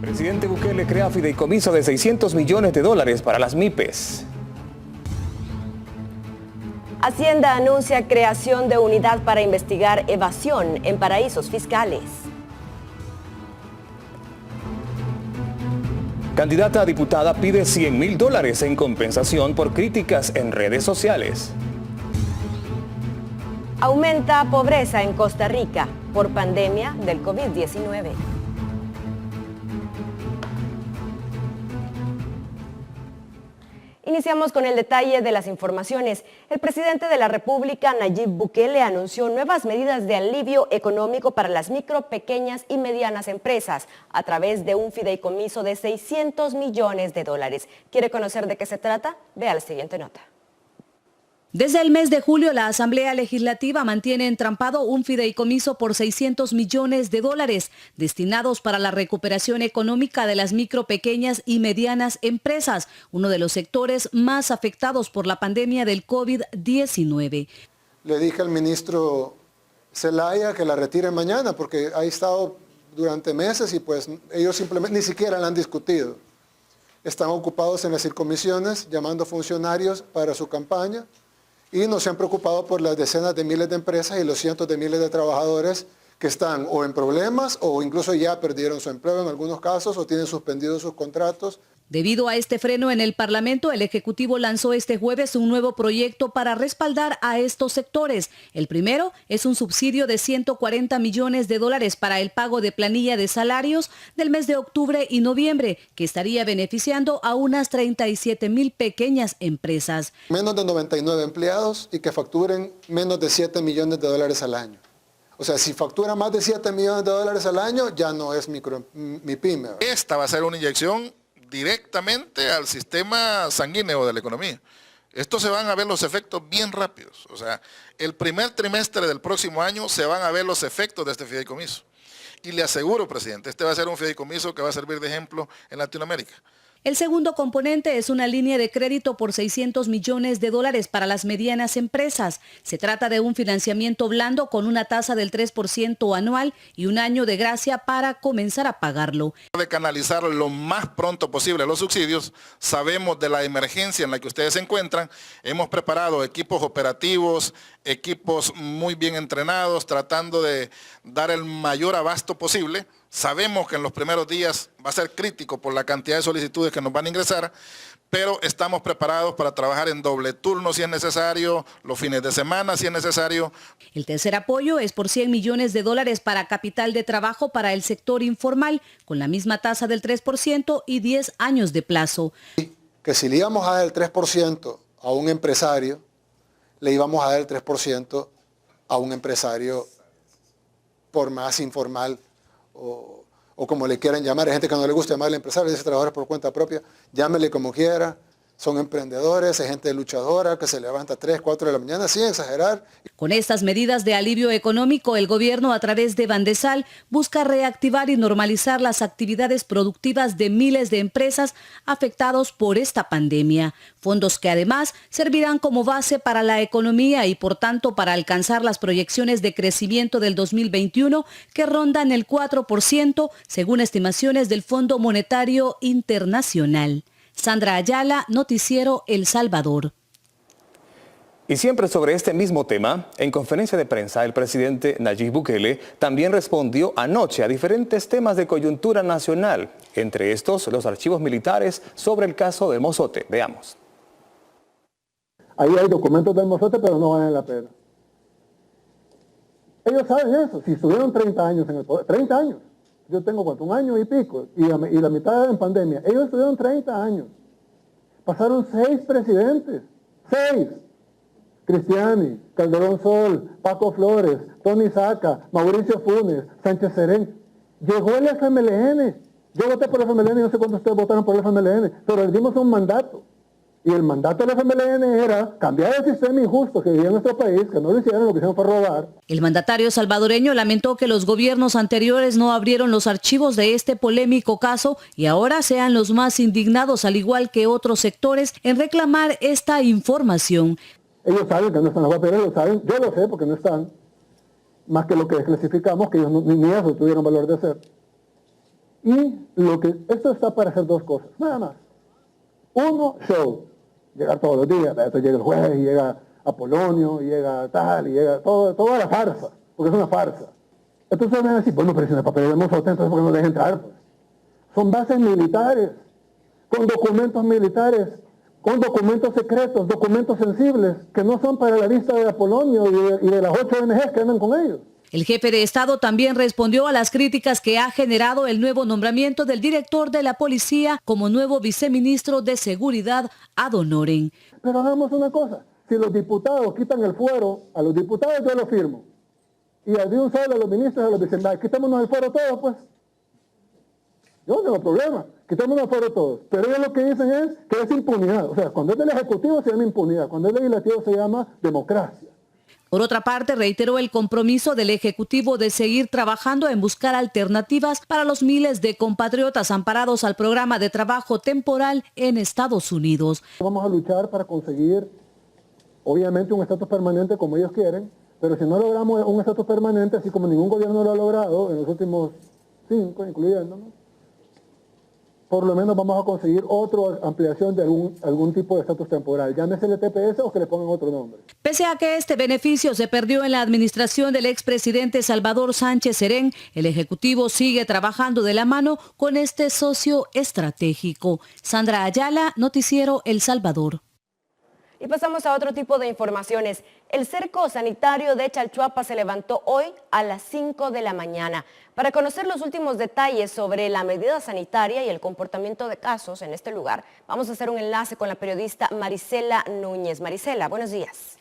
Presidente Bukele crea fideicomiso de 600 millones de dólares para las MIPES. Hacienda anuncia creación de unidad para investigar evasión en paraísos fiscales. Candidata a diputada pide $100.000 en compensación por críticas en redes sociales. Aumenta pobreza en Costa Rica por pandemia del COVID-19. Iniciamos con el detalle de las informaciones. El presidente de la República, Nayib Bukele, anunció nuevas medidas de alivio económico para las micro, pequeñas y medianas empresas a través de un fideicomiso de 600 millones de dólares. ¿Quiere conocer de qué se trata? Vea la siguiente nota. Desde el mes de julio, la Asamblea Legislativa mantiene entrampado un fideicomiso por 600 millones de dólares destinados para la recuperación económica de las micro, pequeñas y medianas empresas, uno de los sectores más afectados por la pandemia del COVID-19. Le dije al ministro Zelaya que la retire mañana porque ha estado durante meses y pues ellos simplemente ni siquiera la han discutido. Están ocupados en las circunmisiones llamando funcionarios para su campaña. Y no se han preocupado por las decenas de miles de empresas y los cientos de miles de trabajadores que están o en problemas o incluso ya perdieron su empleo en algunos casos o tienen suspendidos sus contratos. Debido a este freno en el Parlamento, el Ejecutivo lanzó este jueves un nuevo proyecto para respaldar a estos sectores. El primero es un subsidio de 140 millones de dólares para el pago de planilla de salarios del mes de octubre y noviembre, que estaría beneficiando a unas 37,000 pequeñas empresas. Menos de 99 empleados y que facturen menos de 7 millones de dólares al año. O sea, si factura más de 7 millones de dólares al año, ya no es mi pyme. Esta va a ser una inyección directamente al sistema sanguíneo de la economía. Esto se van a ver los efectos bien rápidos. O sea, el primer trimestre del próximo año se van a ver los efectos de este fideicomiso. Y le aseguro, presidente, este va a ser un fideicomiso que va a servir de ejemplo en Latinoamérica. El segundo componente es una línea de crédito por 600 millones de dólares para las medianas empresas. Se trata de un financiamiento blando con una tasa del 3% anual y un año de gracia para comenzar a pagarlo. De canalizar lo más pronto posible los subsidios, sabemos de la emergencia en la que ustedes se encuentran, hemos preparado equipos operativos, equipos muy bien entrenados, tratando de dar el mayor abasto posible. Sabemos que en los primeros días va a ser crítico por la cantidad de solicitudes que nos van a ingresar, pero estamos preparados para trabajar en doble turno si es necesario, los fines de semana si es necesario. El tercer apoyo es por 100 millones de dólares para capital de trabajo para el sector informal, con la misma tasa del 3% y 10 años de plazo. Que si le íbamos a dar el 3% a un empresario, le íbamos a dar el 3% a un empresario por más informal o como le quieran llamar. Hay gente que no le gusta llamarle empresario, dice trabajadores por cuenta propia, llámele como quiera. Son emprendedores, hay gente luchadora que se levanta a 3, 4 de la mañana, sin exagerar. Con estas medidas de alivio económico, el gobierno a través de Bandesal busca reactivar y normalizar las actividades productivas de miles de empresas afectados por esta pandemia. Fondos que además servirán como base para la economía y por tanto para alcanzar las proyecciones de crecimiento del 2021 que rondan el 4% según estimaciones del Fondo Monetario Internacional. Sandra Ayala, Noticiero El Salvador. Y siempre sobre este mismo tema, en conferencia de prensa, el presidente Nayib Bukele también respondió anoche a diferentes temas de coyuntura nacional, entre estos los archivos militares sobre el caso del Mozote. Veamos. Ahí hay documentos del Mozote, pero no valen la pena. Ellos saben eso, si estuvieron 30 años en el poder, 30 años. Yo tengo ¿cuánto? 1 año y pico, y la mitad en pandemia. Ellos estuvieron 30 años. Pasaron 6 presidentes. 6. Cristiani, Calderón Sol, Paco Flores, Tony Saca, Mauricio Funes, Sánchez Serén. Llegó el FMLN. Yo voté por el FMLN, no sé cuántos ustedes votaron por el FMLN, pero le dimos un mandato. Y el mandato del FMLN era cambiar el sistema injusto que vivía en nuestro país, que no lo hicieron, lo que hicieron fue robar. El mandatario salvadoreño lamentó que los gobiernos anteriores no abrieron los archivos de este polémico caso y ahora sean los más indignados, al igual que otros sectores, en reclamar esta información. Ellos saben que no están, pero ellos saben, yo lo sé porque no están, más que lo que desclasificamos, que ellos ni eso tuvieron valor de hacer. Y esto está para hacer dos cosas, nada más. Uno, show. Llegar todos los días, entonces llega el juez, y llega Apolonio, y llega tal, y llega toda la farsa, porque es una farsa. Entonces van a decir, bueno, pero si en el papel de Monforte, entonces ¿por qué no dejan entrar? Pues? Son bases militares, con documentos militares, con documentos secretos, documentos sensibles, que no son para la lista de Apolonio y de las 8 ONGs que andan con ellos. El jefe de Estado también respondió a las críticas que ha generado el nuevo nombramiento del director de la policía como nuevo viceministro de Seguridad ad honorem. Pero hagamos una cosa, si los diputados quitan el fuero, a los diputados yo lo firmo, y de un solo a los ministros, a los viceministros, quitémonos el fuero todos, pues. Yo no tengo problema, quitémonos el fuero todos. Pero ellos lo que dicen es que es impunidad. O sea, cuando es del Ejecutivo se llama impunidad, cuando es legislativo se llama democracia. Por otra parte, reiteró el compromiso del Ejecutivo de seguir trabajando en buscar alternativas para los miles de compatriotas amparados al programa de trabajo temporal en Estados Unidos. Vamos a luchar para conseguir, obviamente, un estatus permanente como ellos quieren, pero si no logramos un estatus permanente, así como ningún gobierno lo ha logrado en los últimos 5, incluyéndonos, por lo menos vamos a conseguir otra ampliación de algún tipo de estatus temporal, llámese el TPS o que le pongan otro nombre. Pese a que este beneficio se perdió en la administración del expresidente Salvador Sánchez Serén, el Ejecutivo sigue trabajando de la mano con este socio estratégico. Sandra Ayala, Noticiero El Salvador. Y pasamos a otro tipo de informaciones. El cerco sanitario de Chalchuapa se levantó hoy a las 5 de la mañana. Para conocer los últimos detalles sobre la medida sanitaria y el comportamiento de casos en este lugar, vamos a hacer un enlace con la periodista Marisela Núñez. Marisela, buenos días.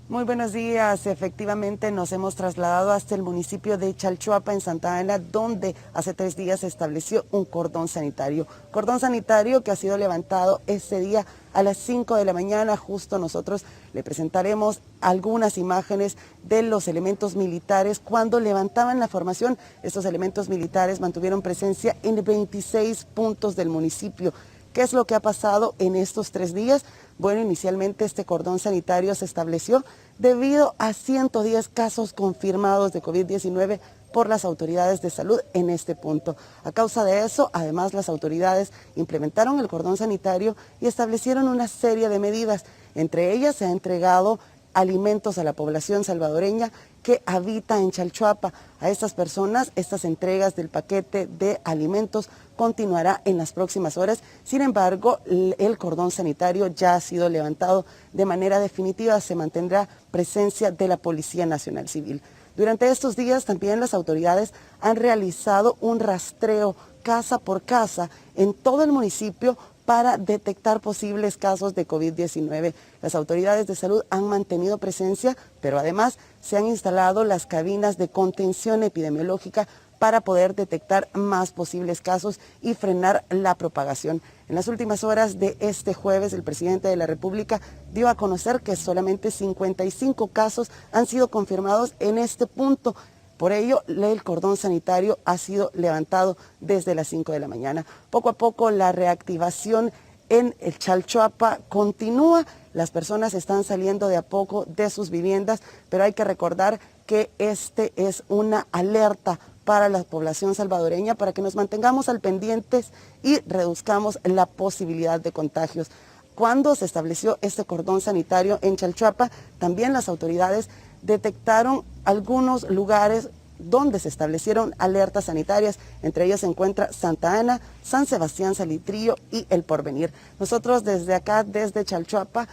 Muy buenos días. Efectivamente nos hemos trasladado hasta el municipio de Chalchuapa en Santa Ana, donde hace 3 días se estableció un cordón sanitario. Cordón sanitario que ha sido levantado este día a las 5 de la mañana. Justo nosotros le presentaremos algunas imágenes de los elementos militares. Cuando levantaban la formación, estos elementos militares mantuvieron presencia en 26 puntos del municipio. ¿Qué es lo que ha pasado en estos 3 días? Bueno, inicialmente este cordón sanitario se estableció debido a 110 casos confirmados de COVID-19 por las autoridades de salud en este punto. A causa de eso, además, las autoridades implementaron el cordón sanitario y establecieron una serie de medidas. Entre ellas se ha entregado alimentos a la población salvadoreña que habita en Chalchuapa. A estas personas, estas entregas del paquete de alimentos continuará en las próximas horas. Sin embargo, el cordón sanitario ya ha sido levantado de manera definitiva. Se mantendrá presencia de la Policía Nacional Civil. Durante estos días también las autoridades han realizado un rastreo casa por casa en todo el municipio para detectar posibles casos de COVID-19. Las autoridades de salud han mantenido presencia, pero además se han instalado las cabinas de contención epidemiológica para poder detectar más posibles casos y frenar la propagación. En las últimas horas de este jueves, el presidente de la República dio a conocer que solamente 55 casos han sido confirmados en este punto. Por ello, el cordón sanitario ha sido levantado desde las 5 de la mañana. Poco a poco la reactivación en el Chalchuapa continúa. Las personas están saliendo de a poco de sus viviendas, pero hay que recordar que este es una alerta para la población salvadoreña para que nos mantengamos al pendientes y reduzcamos la posibilidad de contagios. Cuando se estableció este cordón sanitario en Chalchuapa, también las autoridades detectaron algunos lugares donde se establecieron alertas sanitarias. Entre ellas se encuentra Santa Ana, San Sebastián Salitrillo y El Porvenir. Nosotros desde acá, desde Chalchuapa,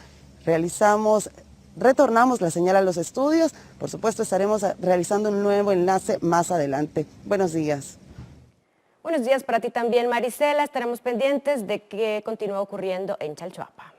retornamos la señal a los estudios. Por supuesto, estaremos realizando un nuevo enlace más adelante. Buenos días. Buenos días para ti también, Marisela. Estaremos pendientes de qué continúa ocurriendo en Chalchuapa.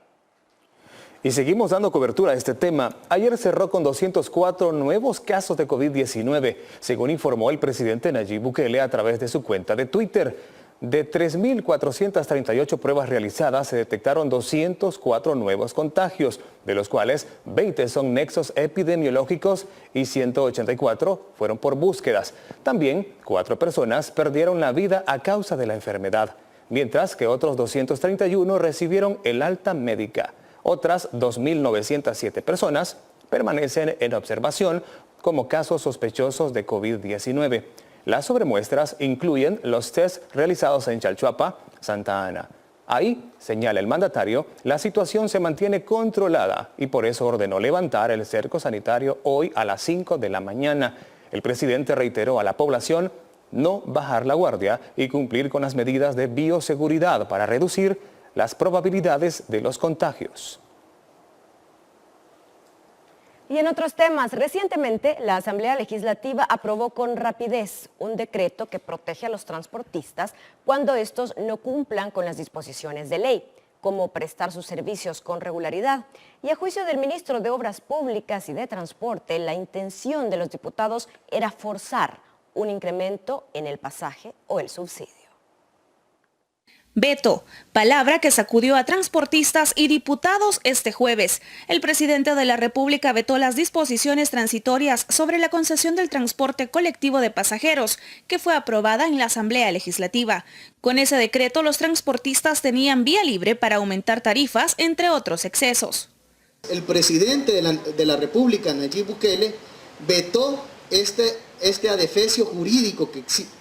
Y seguimos dando cobertura a este tema. Ayer cerró con 204 nuevos casos de COVID-19, según informó el presidente Nayib Bukele a través de su cuenta de Twitter. De 3.438 pruebas realizadas, se detectaron 204 nuevos contagios, de los cuales 20 son nexos epidemiológicos y 184 fueron por búsquedas. También 4 personas perdieron la vida a causa de la enfermedad, mientras que otros 231 recibieron el alta médica. Otras 2.907 personas permanecen en observación como casos sospechosos de COVID-19. Las sobremuestras incluyen los test realizados en Chalchuapa, Santa Ana. Ahí, señala el mandatario, la situación se mantiene controlada y por eso ordenó levantar el cerco sanitario hoy a las 5 de la mañana. El presidente reiteró a la población no bajar la guardia y cumplir con las medidas de bioseguridad para reducir las probabilidades de los contagios. Y en otros temas, recientemente la Asamblea Legislativa aprobó con rapidez un decreto que protege a los transportistas cuando estos no cumplan con las disposiciones de ley, como prestar sus servicios con regularidad. Y a juicio del ministro de Obras Públicas y de Transporte, la intención de los diputados era forzar un incremento en el pasaje o el subsidio. Veto, palabra que sacudió a transportistas y diputados este jueves. El presidente de la República vetó las disposiciones transitorias sobre la concesión del transporte colectivo de pasajeros, que fue aprobada en la Asamblea Legislativa. Con ese decreto, los transportistas tenían vía libre para aumentar tarifas, entre otros excesos. El presidente de la República, Nayib Bukele, vetó este adefesio jurídico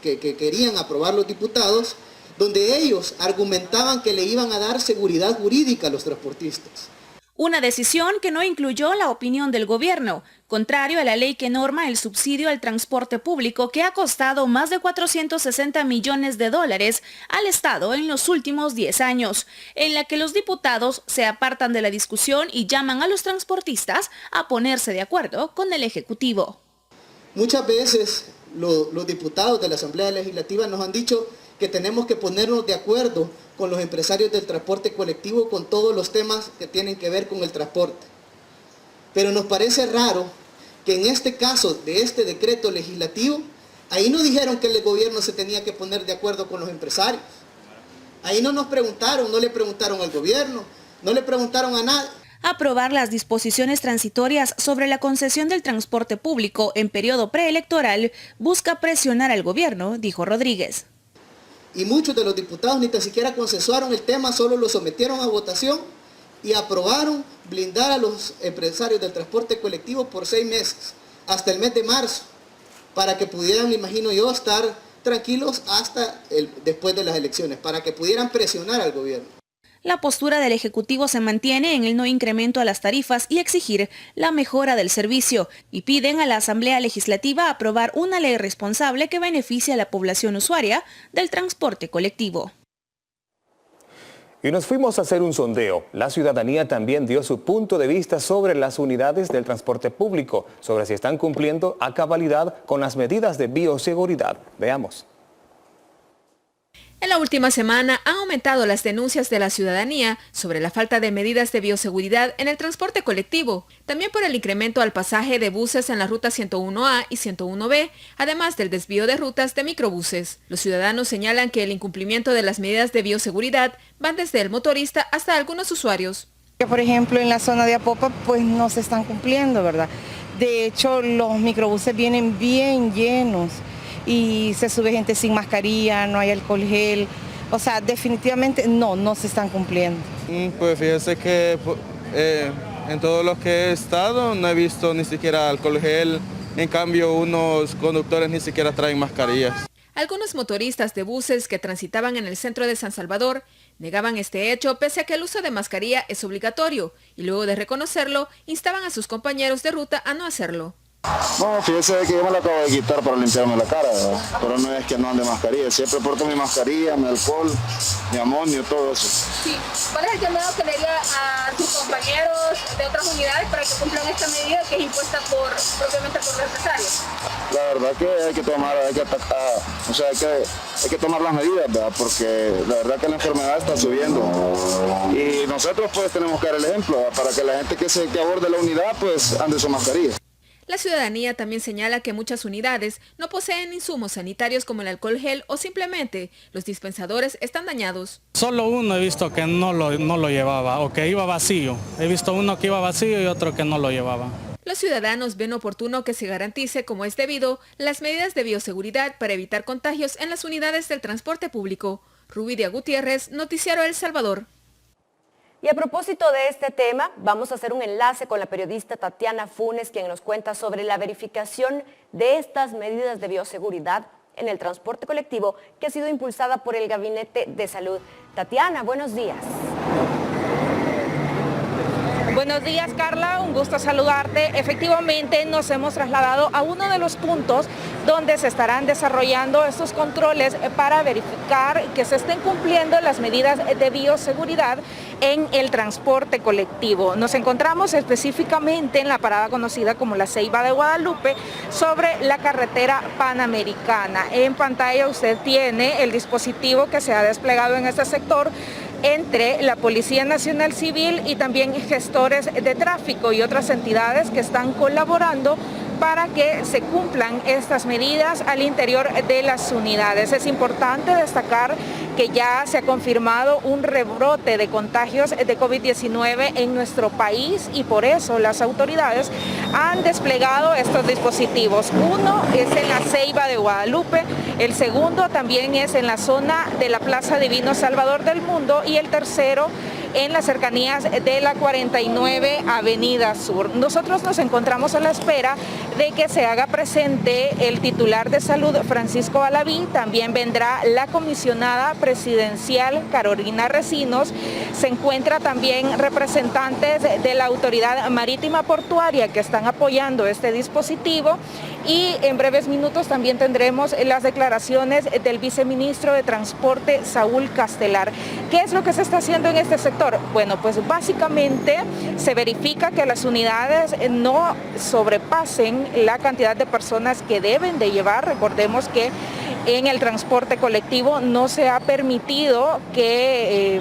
que querían aprobar los diputados, donde ellos argumentaban que le iban a dar seguridad jurídica a los transportistas. Una decisión que no incluyó la opinión del gobierno, contrario a la ley que norma el subsidio al transporte público que ha costado más de 460 millones de dólares al Estado en los últimos 10 años, en la que los diputados se apartan de la discusión y llaman a los transportistas a ponerse de acuerdo con el Ejecutivo. Muchas veces los diputados de la Asamblea Legislativa nos han dicho que tenemos que ponernos de acuerdo con los empresarios del transporte colectivo con todos los temas que tienen que ver con el transporte. Pero nos parece raro que en este caso de este decreto legislativo, ahí no dijeron que el gobierno se tenía que poner de acuerdo con los empresarios. Ahí no nos preguntaron, no le preguntaron al gobierno, no le preguntaron a nadie. Aprobar las disposiciones transitorias sobre la concesión del transporte público en periodo preelectoral busca presionar al gobierno, dijo Rodríguez. Y muchos de los diputados ni tan siquiera consensuaron el tema, solo lo sometieron a votación y aprobaron blindar a los empresarios del transporte colectivo por 6 meses, hasta el mes de marzo, para que pudieran, me imagino yo, estar tranquilos hasta después de las elecciones, para que pudieran presionar al gobierno. La postura del Ejecutivo se mantiene en el no incremento a las tarifas y exigir la mejora del servicio, y piden a la Asamblea Legislativa aprobar una ley responsable que beneficie a la población usuaria del transporte colectivo. Y nos fuimos a hacer un sondeo. La ciudadanía también dio su punto de vista sobre las unidades del transporte público, sobre si están cumpliendo a cabalidad con las medidas de bioseguridad. Veamos. En la última semana han aumentado las denuncias de la ciudadanía sobre la falta de medidas de bioseguridad en el transporte colectivo, también por el incremento al pasaje de buses en la ruta 101A y 101B, además del desvío de rutas de microbuses. Los ciudadanos señalan que el incumplimiento de las medidas de bioseguridad van desde el motorista hasta algunos usuarios. Por ejemplo, en la zona de Apopa, pues no se están cumpliendo, ¿verdad? De hecho, los microbuses vienen bien llenos y se sube gente sin mascarilla, no hay alcohol gel, o sea, definitivamente no se están cumpliendo. Pues fíjese que en todos los que he estado no he visto ni siquiera alcohol gel, en cambio unos conductores ni siquiera traen mascarillas. Algunos motoristas de buses que transitaban en el centro de San Salvador negaban este hecho pese a que el uso de mascarilla es obligatorio y luego de reconocerlo instaban a sus compañeros de ruta a no hacerlo. No, fíjese que yo me la acabo de quitar para limpiarme la cara, ¿verdad? Pero no es que no ande mascarilla, siempre porto mi mascarilla, mi alcohol, mi amonio, todo eso. Sí. ¿Cuál es el llamado que le haría a sus compañeros de otras unidades para que cumplan esta medida que es impuesta propiamente por los empresarios? La verdad que hay que tomar, hay que tomar las medidas, ¿verdad? Porque la verdad que la enfermedad está subiendo y nosotros pues tenemos que dar el ejemplo, ¿verdad? Para que la gente que aborde la unidad pues ande su mascarilla. La ciudadanía también señala que muchas unidades no poseen insumos sanitarios como el alcohol gel o simplemente los dispensadores están dañados. Solo uno he visto que no lo llevaba o que iba vacío. He visto uno que iba vacío y otro que no lo llevaba. Los ciudadanos ven oportuno que se garantice, como es debido, las medidas de bioseguridad para evitar contagios en las unidades del transporte público. Rubidia Gutiérrez, Noticiero El Salvador. Y a propósito de este tema, vamos a hacer un enlace con la periodista Tatiana Funes, quien nos cuenta sobre la verificación de estas medidas de bioseguridad en el transporte colectivo que ha sido impulsada por el Gabinete de Salud. Tatiana, buenos días. Buenos días, Carla, un gusto saludarte. Efectivamente, nos hemos trasladado a uno de los puntos donde se estarán desarrollando estos controles para verificar que se estén cumpliendo las medidas de bioseguridad en el transporte colectivo. Nos encontramos específicamente en la parada conocida como la Ceiba de Guadalupe, sobre la carretera Panamericana. En pantalla usted tiene el dispositivo que se ha desplegado en este sector entre la Policía Nacional Civil y también gestores de tráfico y otras entidades que están colaborando para que se cumplan estas medidas al interior de las unidades. Es importante destacar que ya se ha confirmado un rebrote de contagios de COVID-19 en nuestro país y por eso las autoridades han desplegado estos dispositivos. Uno es en la Ceiba de Guadalupe, el segundo también es en la zona de la Plaza Divino Salvador del Mundo y el tercero en las cercanías de la 49 Avenida Sur. Nosotros nos encontramos a la espera de que se haga presente el titular de salud, Francisco Balaví. También vendrá la comisionada presidencial, Carolina Recinos. Se encuentra también representantes de la Autoridad Marítima Portuaria que están apoyando este dispositivo. Y en breves minutos también tendremos las declaraciones del viceministro de Transporte, Saúl Castelar. ¿Qué es lo que se está haciendo en este sector? Bueno, pues básicamente se verifica que las unidades no sobrepasen la cantidad de personas que deben de llevar. Recordemos que en el transporte colectivo no se ha permitido que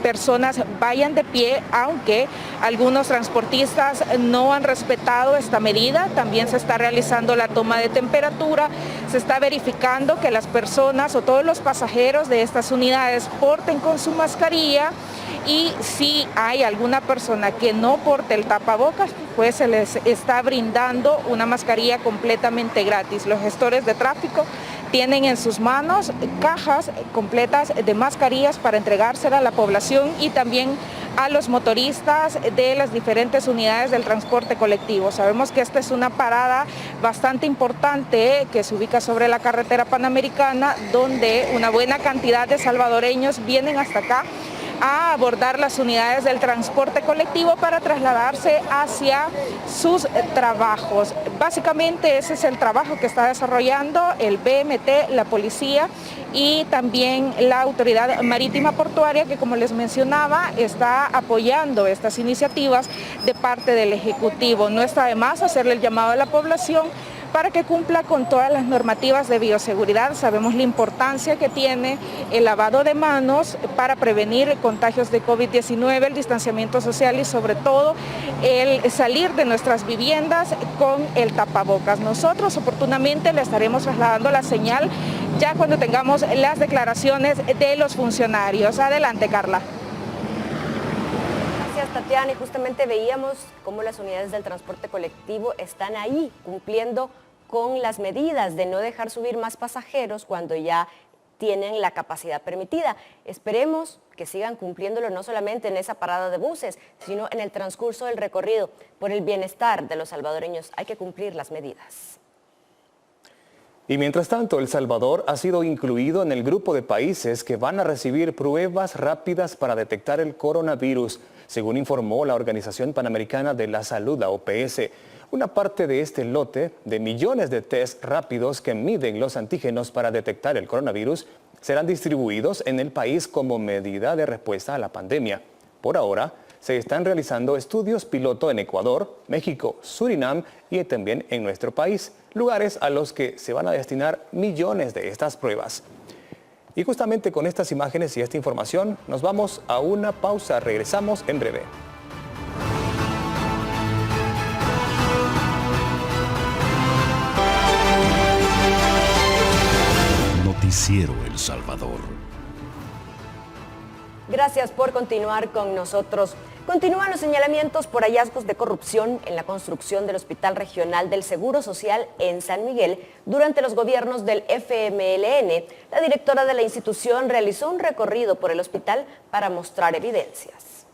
personas vayan de pie, aunque algunos transportistas no han respetado esta medida. También se está realizando la toma de temperatura, se está verificando que las personas o todos los pasajeros de estas unidades porten con su mascarilla y si hay alguna persona que no porte el tapabocas, pues se les está brindando una mascarilla completamente gratis. Los gestores de tráfico tienen en sus manos cajas completas de mascarillas para entregárselas a la población y también a los motoristas de las diferentes unidades del transporte colectivo. Sabemos que esta es una parada bastante importante que se ubica sobre la carretera Panamericana, donde una buena cantidad de salvadoreños vienen hasta acá a abordar las unidades del transporte colectivo para trasladarse hacia sus trabajos. Básicamente ese es el trabajo que está desarrollando el BMT, la policía y también la Autoridad Marítima Portuaria, que como les mencionaba está apoyando estas iniciativas de parte del Ejecutivo. No está de más hacerle el llamado a la población para que cumpla con todas las normativas de bioseguridad. Sabemos la importancia que tiene el lavado de manos para prevenir contagios de COVID-19, el distanciamiento social y sobre todo el salir de nuestras viviendas con el tapabocas. Nosotros oportunamente le estaremos trasladando la señal ya cuando tengamos las declaraciones de los funcionarios. Adelante, Carla. Gracias, Tatiana, y justamente veíamos cómo las unidades del transporte colectivo están ahí cumpliendo con las medidas de no dejar subir más pasajeros cuando ya tienen la capacidad permitida. Esperemos que sigan cumpliéndolo no solamente en esa parada de buses, sino en el transcurso del recorrido. Por el bienestar de los salvadoreños hay que cumplir las medidas. Y mientras tanto, El Salvador ha sido incluido en el grupo de países que van a recibir pruebas rápidas para detectar el coronavirus, según informó la Organización Panamericana de la Salud, la OPS. Una parte de este lote de millones de test rápidos que miden los antígenos para detectar el coronavirus serán distribuidos en el país como medida de respuesta a la pandemia. Por ahora, se están realizando estudios piloto en Ecuador, México, Surinam y también en nuestro país, lugares a los que se van a destinar millones de estas pruebas. Y justamente con estas imágenes y esta información nos vamos a una pausa. Regresamos en breve. Noticiero El Salvador. Gracias por continuar con nosotros. Continúan los señalamientos por hallazgos de corrupción en la construcción del Hospital Regional del Seguro Social en San Miguel durante los gobiernos del FMLN. La directora de la institución realizó un recorrido por el hospital para mostrar evidencias.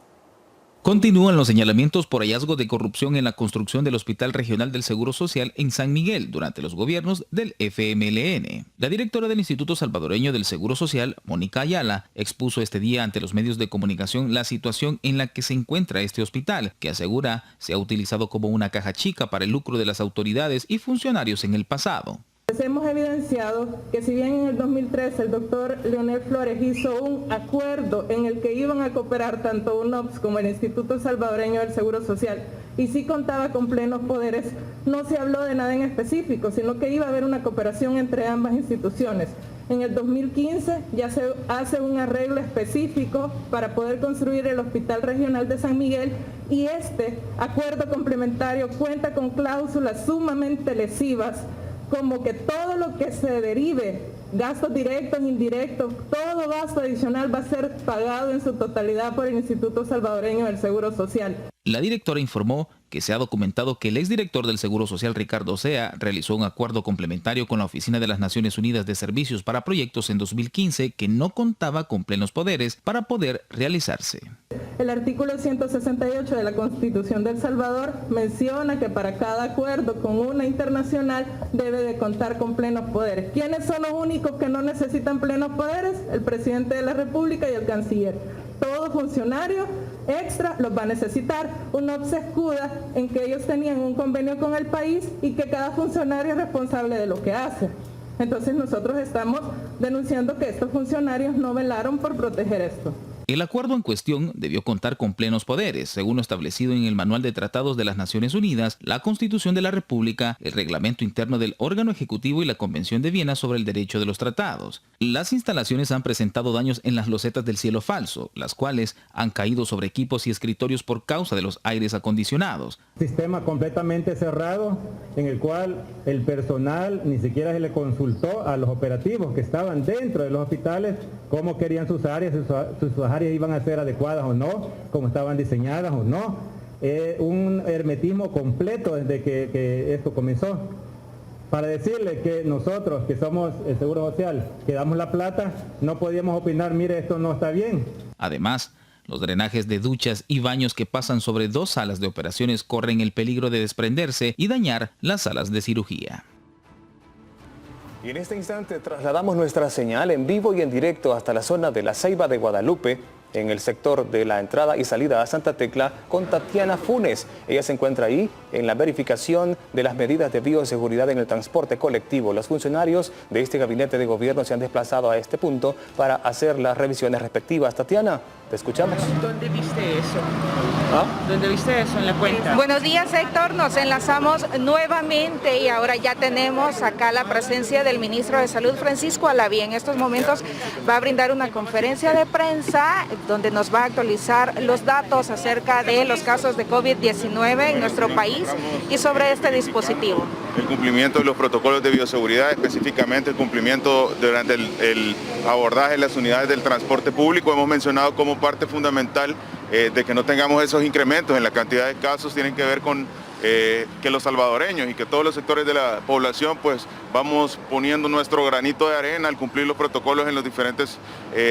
Continúan los señalamientos por hallazgo de corrupción en la construcción del Hospital Regional del Seguro Social en San Miguel durante los gobiernos del FMLN. La directora del Instituto Salvadoreño del Seguro Social, Mónica Ayala, expuso este día ante los medios de comunicación la situación en la que se encuentra este hospital, que asegura se ha utilizado como una caja chica para el lucro de las autoridades y funcionarios en el pasado. Hemos evidenciado que si bien en el 2013 el doctor Leonel Flores hizo un acuerdo en el que iban a cooperar tanto UNOPS como el Instituto Salvadoreño del Seguro Social y sí contaba con plenos poderes, no se habló de nada en específico, sino que iba a haber una cooperación entre ambas instituciones. En el 2015 ya se hace un arreglo específico para poder construir el Hospital Regional de San Miguel y este acuerdo complementario cuenta con cláusulas sumamente lesivas, como que todo lo que se derive, gastos directos, indirectos, todo gasto adicional va a ser pagado en su totalidad por el Instituto Salvadoreño del Seguro Social. La directora informó que se ha documentado que el exdirector del Seguro Social, Ricardo Sea, realizó un acuerdo complementario con la Oficina de las Naciones Unidas de Servicios para Proyectos en 2015 que no contaba con plenos poderes para poder realizarse. El artículo 168 de la Constitución de El Salvador menciona que para cada acuerdo con una internacional debe de contar con plenos poderes. ¿Quiénes son los únicos que no necesitan plenos poderes? El presidente de la República y el canciller. Todo funcionario extra los va a necesitar. UNOPS se escuda en que ellos tenían un convenio con el país y que cada funcionario es responsable de lo que hace. Entonces nosotros estamos denunciando que estos funcionarios no velaron por proteger esto. El acuerdo en cuestión debió contar con plenos poderes, según lo establecido en el Manual de Tratados de las Naciones Unidas, la Constitución de la República, el Reglamento Interno del Órgano Ejecutivo y la Convención de Viena sobre el Derecho de los Tratados. Las instalaciones han presentado daños en las losetas del cielo falso, las cuales han caído sobre equipos y escritorios por causa de los aires acondicionados. Sistema completamente cerrado en el cual el personal ni siquiera se le consultó a los operativos que estaban dentro de los hospitales cómo querían sus áreas, sus áreas iban a ser adecuadas o no, cómo estaban diseñadas o no. Un hermetismo completo desde que esto comenzó. Para decirle que nosotros, que somos el Seguro Social, que damos la plata, no podíamos opinar, mire, esto no está bien. Además, los drenajes de duchas y baños que pasan sobre 2 salas de operaciones corren el peligro de desprenderse y dañar las salas de cirugía. Y en este instante trasladamos nuestra señal en vivo y en directo hasta la zona de la Ceiba de Guadalupe, en el sector de la entrada y salida a Santa Tecla, con Tatiana Funes. Ella se encuentra ahí en la verificación de las medidas de bioseguridad en el transporte colectivo. Los funcionarios de este gabinete de gobierno se han desplazado a este punto para hacer las revisiones respectivas. Tatiana, te escuchamos. ¿Dónde viste eso? ¿Dónde viste eso en la cuenta? Buenos días, Héctor. Nos enlazamos nuevamente y ahora ya tenemos acá la presencia del ministro de Salud, Francisco Alaví. En estos momentos va a brindar una conferencia de prensa donde nos va a actualizar los datos acerca de los casos de COVID-19 en nuestro país y sobre este dispositivo. El cumplimiento de los protocolos de bioseguridad, específicamente el cumplimiento durante el abordaje de las unidades del transporte público, hemos mencionado como parte fundamental de que no tengamos esos incrementos en la cantidad de casos, tienen que ver con que los salvadoreños y que todos los sectores de la población pues vamos poniendo nuestro granito de arena al cumplir los protocolos en los diferentes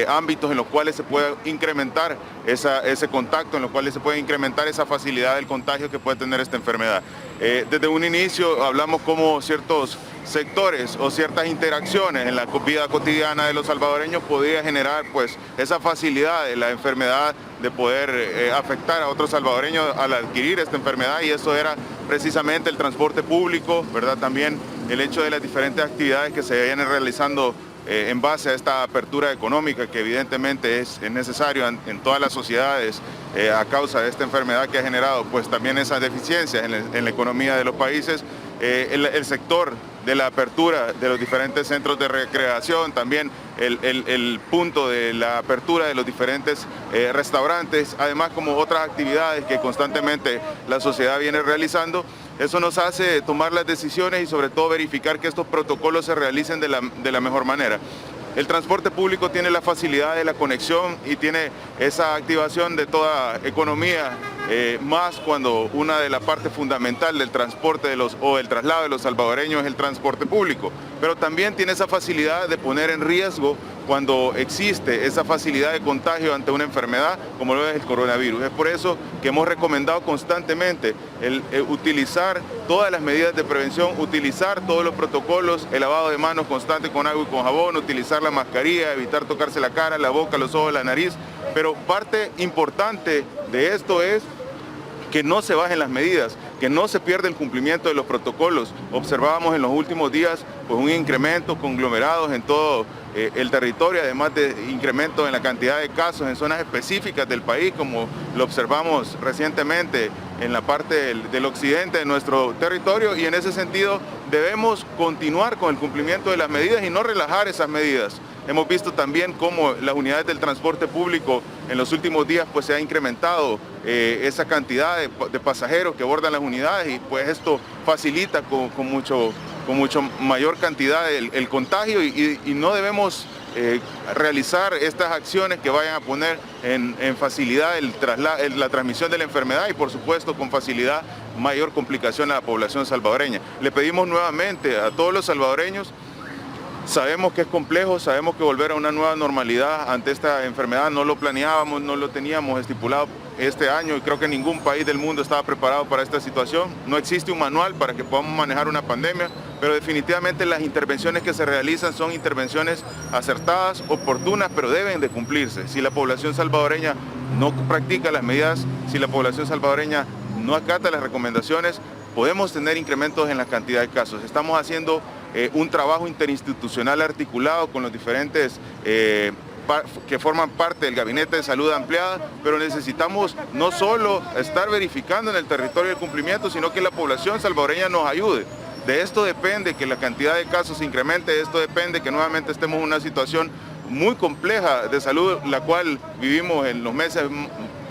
ámbitos en los cuales se puede incrementar ese contacto, en los cuales se puede incrementar esa facilidad del contagio que puede tener esta enfermedad. Desde un inicio hablamos como ciertos sectores o ciertas interacciones en la vida cotidiana de los salvadoreños podría generar pues esa facilidad de la enfermedad de poder afectar a otros salvadoreños al adquirir esta enfermedad, y eso era precisamente el transporte público, ¿verdad? También el hecho de las diferentes actividades que se vienen realizando en base a esta apertura económica que evidentemente es necesario en todas las sociedades a causa de esta enfermedad que ha generado pues también esas deficiencias en la economía de los países. El sector de la apertura de los diferentes centros de recreación, también el punto de la apertura de los diferentes restaurantes, además como otras actividades que constantemente la sociedad viene realizando. Eso nos hace tomar las decisiones y sobre todo verificar que estos protocolos se realicen de la mejor manera. El transporte público tiene la facilidad de la conexión y tiene esa activación de toda economía, más cuando una de las partes fundamental del transporte o el traslado de los salvadoreños es el transporte público, pero también tiene esa facilidad de poner en riesgo cuando existe esa facilidad de contagio ante una enfermedad como lo es el coronavirus. Es por eso que hemos recomendado constantemente el utilizar todas las medidas de prevención, utilizar todos los protocolos, el lavado de manos constante con agua y con jabón, utilizar la mascarilla, evitar tocarse la cara, la boca, los ojos, la nariz. Pero parte importante de esto es que no se bajen las medidas, que no se pierda el cumplimiento de los protocolos. Observábamos en los últimos días pues, un incremento, conglomerados en todo el territorio, además de incremento en la cantidad de casos en zonas específicas del país, como lo observamos recientemente en la parte del occidente de nuestro territorio, y en ese sentido debemos continuar con el cumplimiento de las medidas y no relajar esas medidas. Hemos visto también cómo las unidades del transporte público en los últimos días pues, se ha incrementado esa cantidad de pasajeros que abordan las unidades, y pues esto facilita con mucho mayor cantidad el contagio, y no debemos realizar estas acciones que vayan a poner en facilidad la transmisión de la enfermedad y por supuesto con facilidad mayor complicación a la población salvadoreña. Le pedimos nuevamente a todos los salvadoreños. Sabemos que es complejo, sabemos que volver a una nueva normalidad ante esta enfermedad no lo planeábamos, no lo teníamos estipulado este año, y creo que ningún país del mundo estaba preparado para esta situación. No existe un manual para que podamos manejar una pandemia, pero definitivamente las intervenciones que se realizan son intervenciones acertadas, oportunas, pero deben de cumplirse. Si la población salvadoreña no practica las medidas, si la población salvadoreña no acata las recomendaciones, podemos tener incrementos en la cantidad de casos. Estamos haciendo un trabajo interinstitucional articulado con los diferentes que forman parte del Gabinete de Salud Ampliada, pero necesitamos no solo estar verificando en el territorio el cumplimiento, sino que la población salvadoreña nos ayude. De esto depende que la cantidad de casos se incremente, de esto depende que nuevamente estemos en una situación muy compleja de salud, la cual vivimos en los meses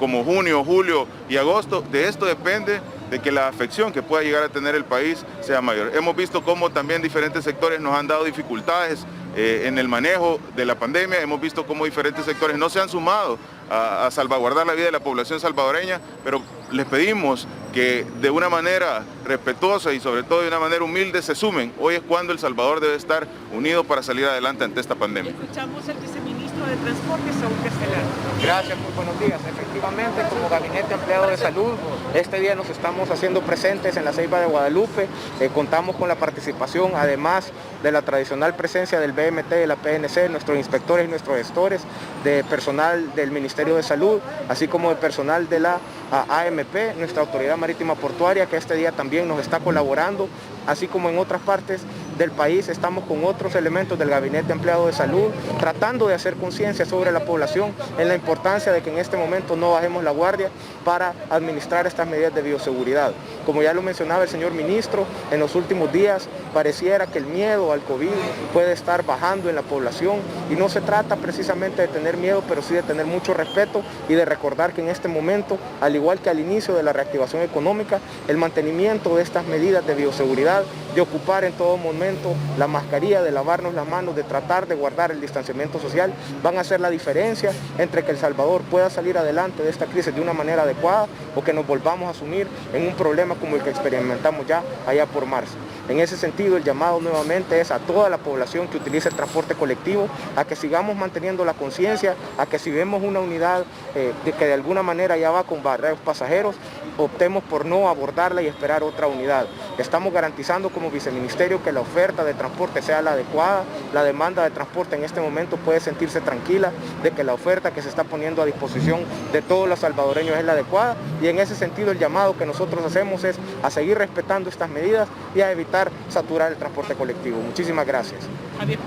como junio, julio y agosto. De esto depende de que la afección que pueda llegar a tener el país sea mayor. Hemos visto cómo también diferentes sectores nos han dado dificultades en el manejo de la pandemia. Hemos visto cómo diferentes sectores no se han sumado a salvaguardar la vida de la población salvadoreña, pero les pedimos que de una manera respetuosa y sobre todo de una manera humilde se sumen. Hoy es cuando El Salvador debe estar unido para salir adelante ante esta pandemia. Escuchamos al viceministro de Transporte, Saúl Castelar. Gracias, muy buenos días. Efectivamente, como Gabinete Ampliado de Salud, este día nos estamos haciendo presentes en la Ceiba de Guadalupe. Contamos con la participación, además de la tradicional presencia del BMT, de la PNC, nuestros inspectores y nuestros gestores, de personal del Ministerio de Salud, así como de personal de la AMP, nuestra Autoridad Marítima Portuaria, que este día también nos está colaborando, así como en otras partes del país estamos con otros elementos del Gabinete Ampliado de Salud, tratando de hacer conciencia sobre la población en la importancia de que en este momento no bajemos la guardia para administrar estas medidas de bioseguridad. Como ya lo mencionaba el señor ministro, en los últimos días pareciera que el miedo al COVID puede estar bajando en la población, y no se trata precisamente de tener miedo, pero sí de tener mucho respeto y de recordar que en este momento, al igual que al inicio de la reactivación económica, el mantenimiento de estas medidas de bioseguridad, de ocupar en todo momento la mascarilla, de lavarnos las manos, de tratar de guardar el distanciamiento social, van a hacer la diferencia entre que El Salvador pueda salir adelante de esta crisis de una manera adecuada o que nos volvamos a sumir en un problema como el que experimentamos ya allá por marzo. En ese sentido, el llamado nuevamente es a toda la población que utiliza el transporte colectivo a que sigamos manteniendo la conciencia, a que si vemos una unidad que de alguna manera ya va con varios pasajeros, optemos por no abordarla y esperar otra unidad. Estamos garantizando como viceministerio que la oferta de transporte sea la adecuada, la demanda de transporte en este momento puede sentirse tranquila de que la oferta que se está poniendo a disposición de todos los salvadoreños es la adecuada, y en ese sentido el llamado que nosotros hacemos es a seguir respetando estas medidas y a evitar saturar el transporte colectivo. Muchísimas gracias. Javier.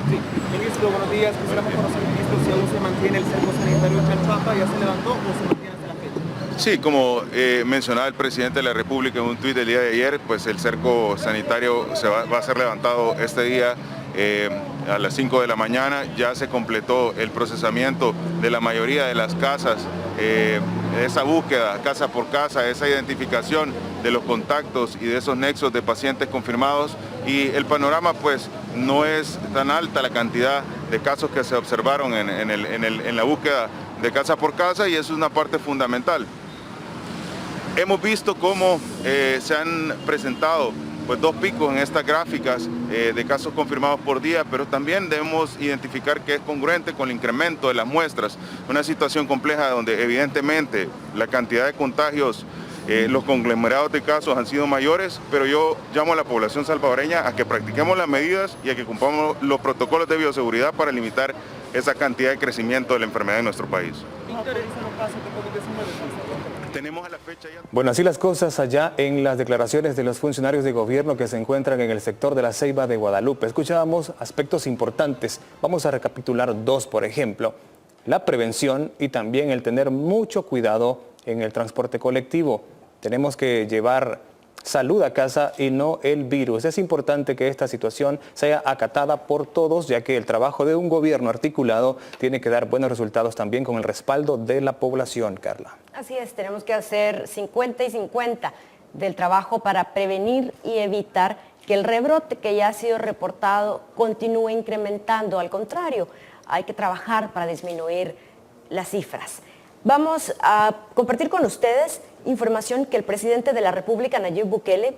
Sí. Ministro, buenos días. Quisiéramos conocer, ministro, si aún se mantiene el cerco sanitario de Chalchuapa, ¿ya se levantó o se mantiene hasta la fecha? Sí, como mencionaba el presidente de la República en un tuit del día de ayer, pues el cerco sanitario va a ser levantado este día a las 5 de la mañana. Ya se completó el procesamiento de la mayoría de las casas, esa búsqueda casa por casa, esa identificación de los contactos y de esos nexos de pacientes confirmados, y el panorama pues no es tan alta la cantidad de casos que se observaron en la búsqueda de casa por casa, y eso es una parte fundamental. Hemos visto cómo se han presentado 2 picos en estas gráficas de casos confirmados por día, pero también debemos identificar que es congruente con el incremento de las muestras. Una situación compleja donde evidentemente la cantidad de contagios, los conglomerados de casos han sido mayores, pero yo llamo a la población salvadoreña a que practiquemos las medidas y a que cumplamos los protocolos de bioseguridad para limitar esa cantidad de crecimiento de la enfermedad en nuestro país. Tenemos a la fecha ya... Bueno, así las cosas allá en las declaraciones de los funcionarios de gobierno que se encuentran en el sector de la Ceiba de Guadalupe. Escuchábamos aspectos importantes. Vamos a recapitular 2, por ejemplo. La prevención y también el tener mucho cuidado en el transporte colectivo. Tenemos que llevar salud a casa y no el virus. Es importante que esta situación sea acatada por todos, ya que el trabajo de un gobierno articulado tiene que dar buenos resultados también con el respaldo de la población, Carla. Así es, tenemos que hacer 50 y 50 del trabajo para prevenir y evitar que el rebrote que ya ha sido reportado continúe incrementando. Al contrario, hay que trabajar para disminuir las cifras. Vamos a compartir con ustedes información que el presidente de la República, Nayib Bukele,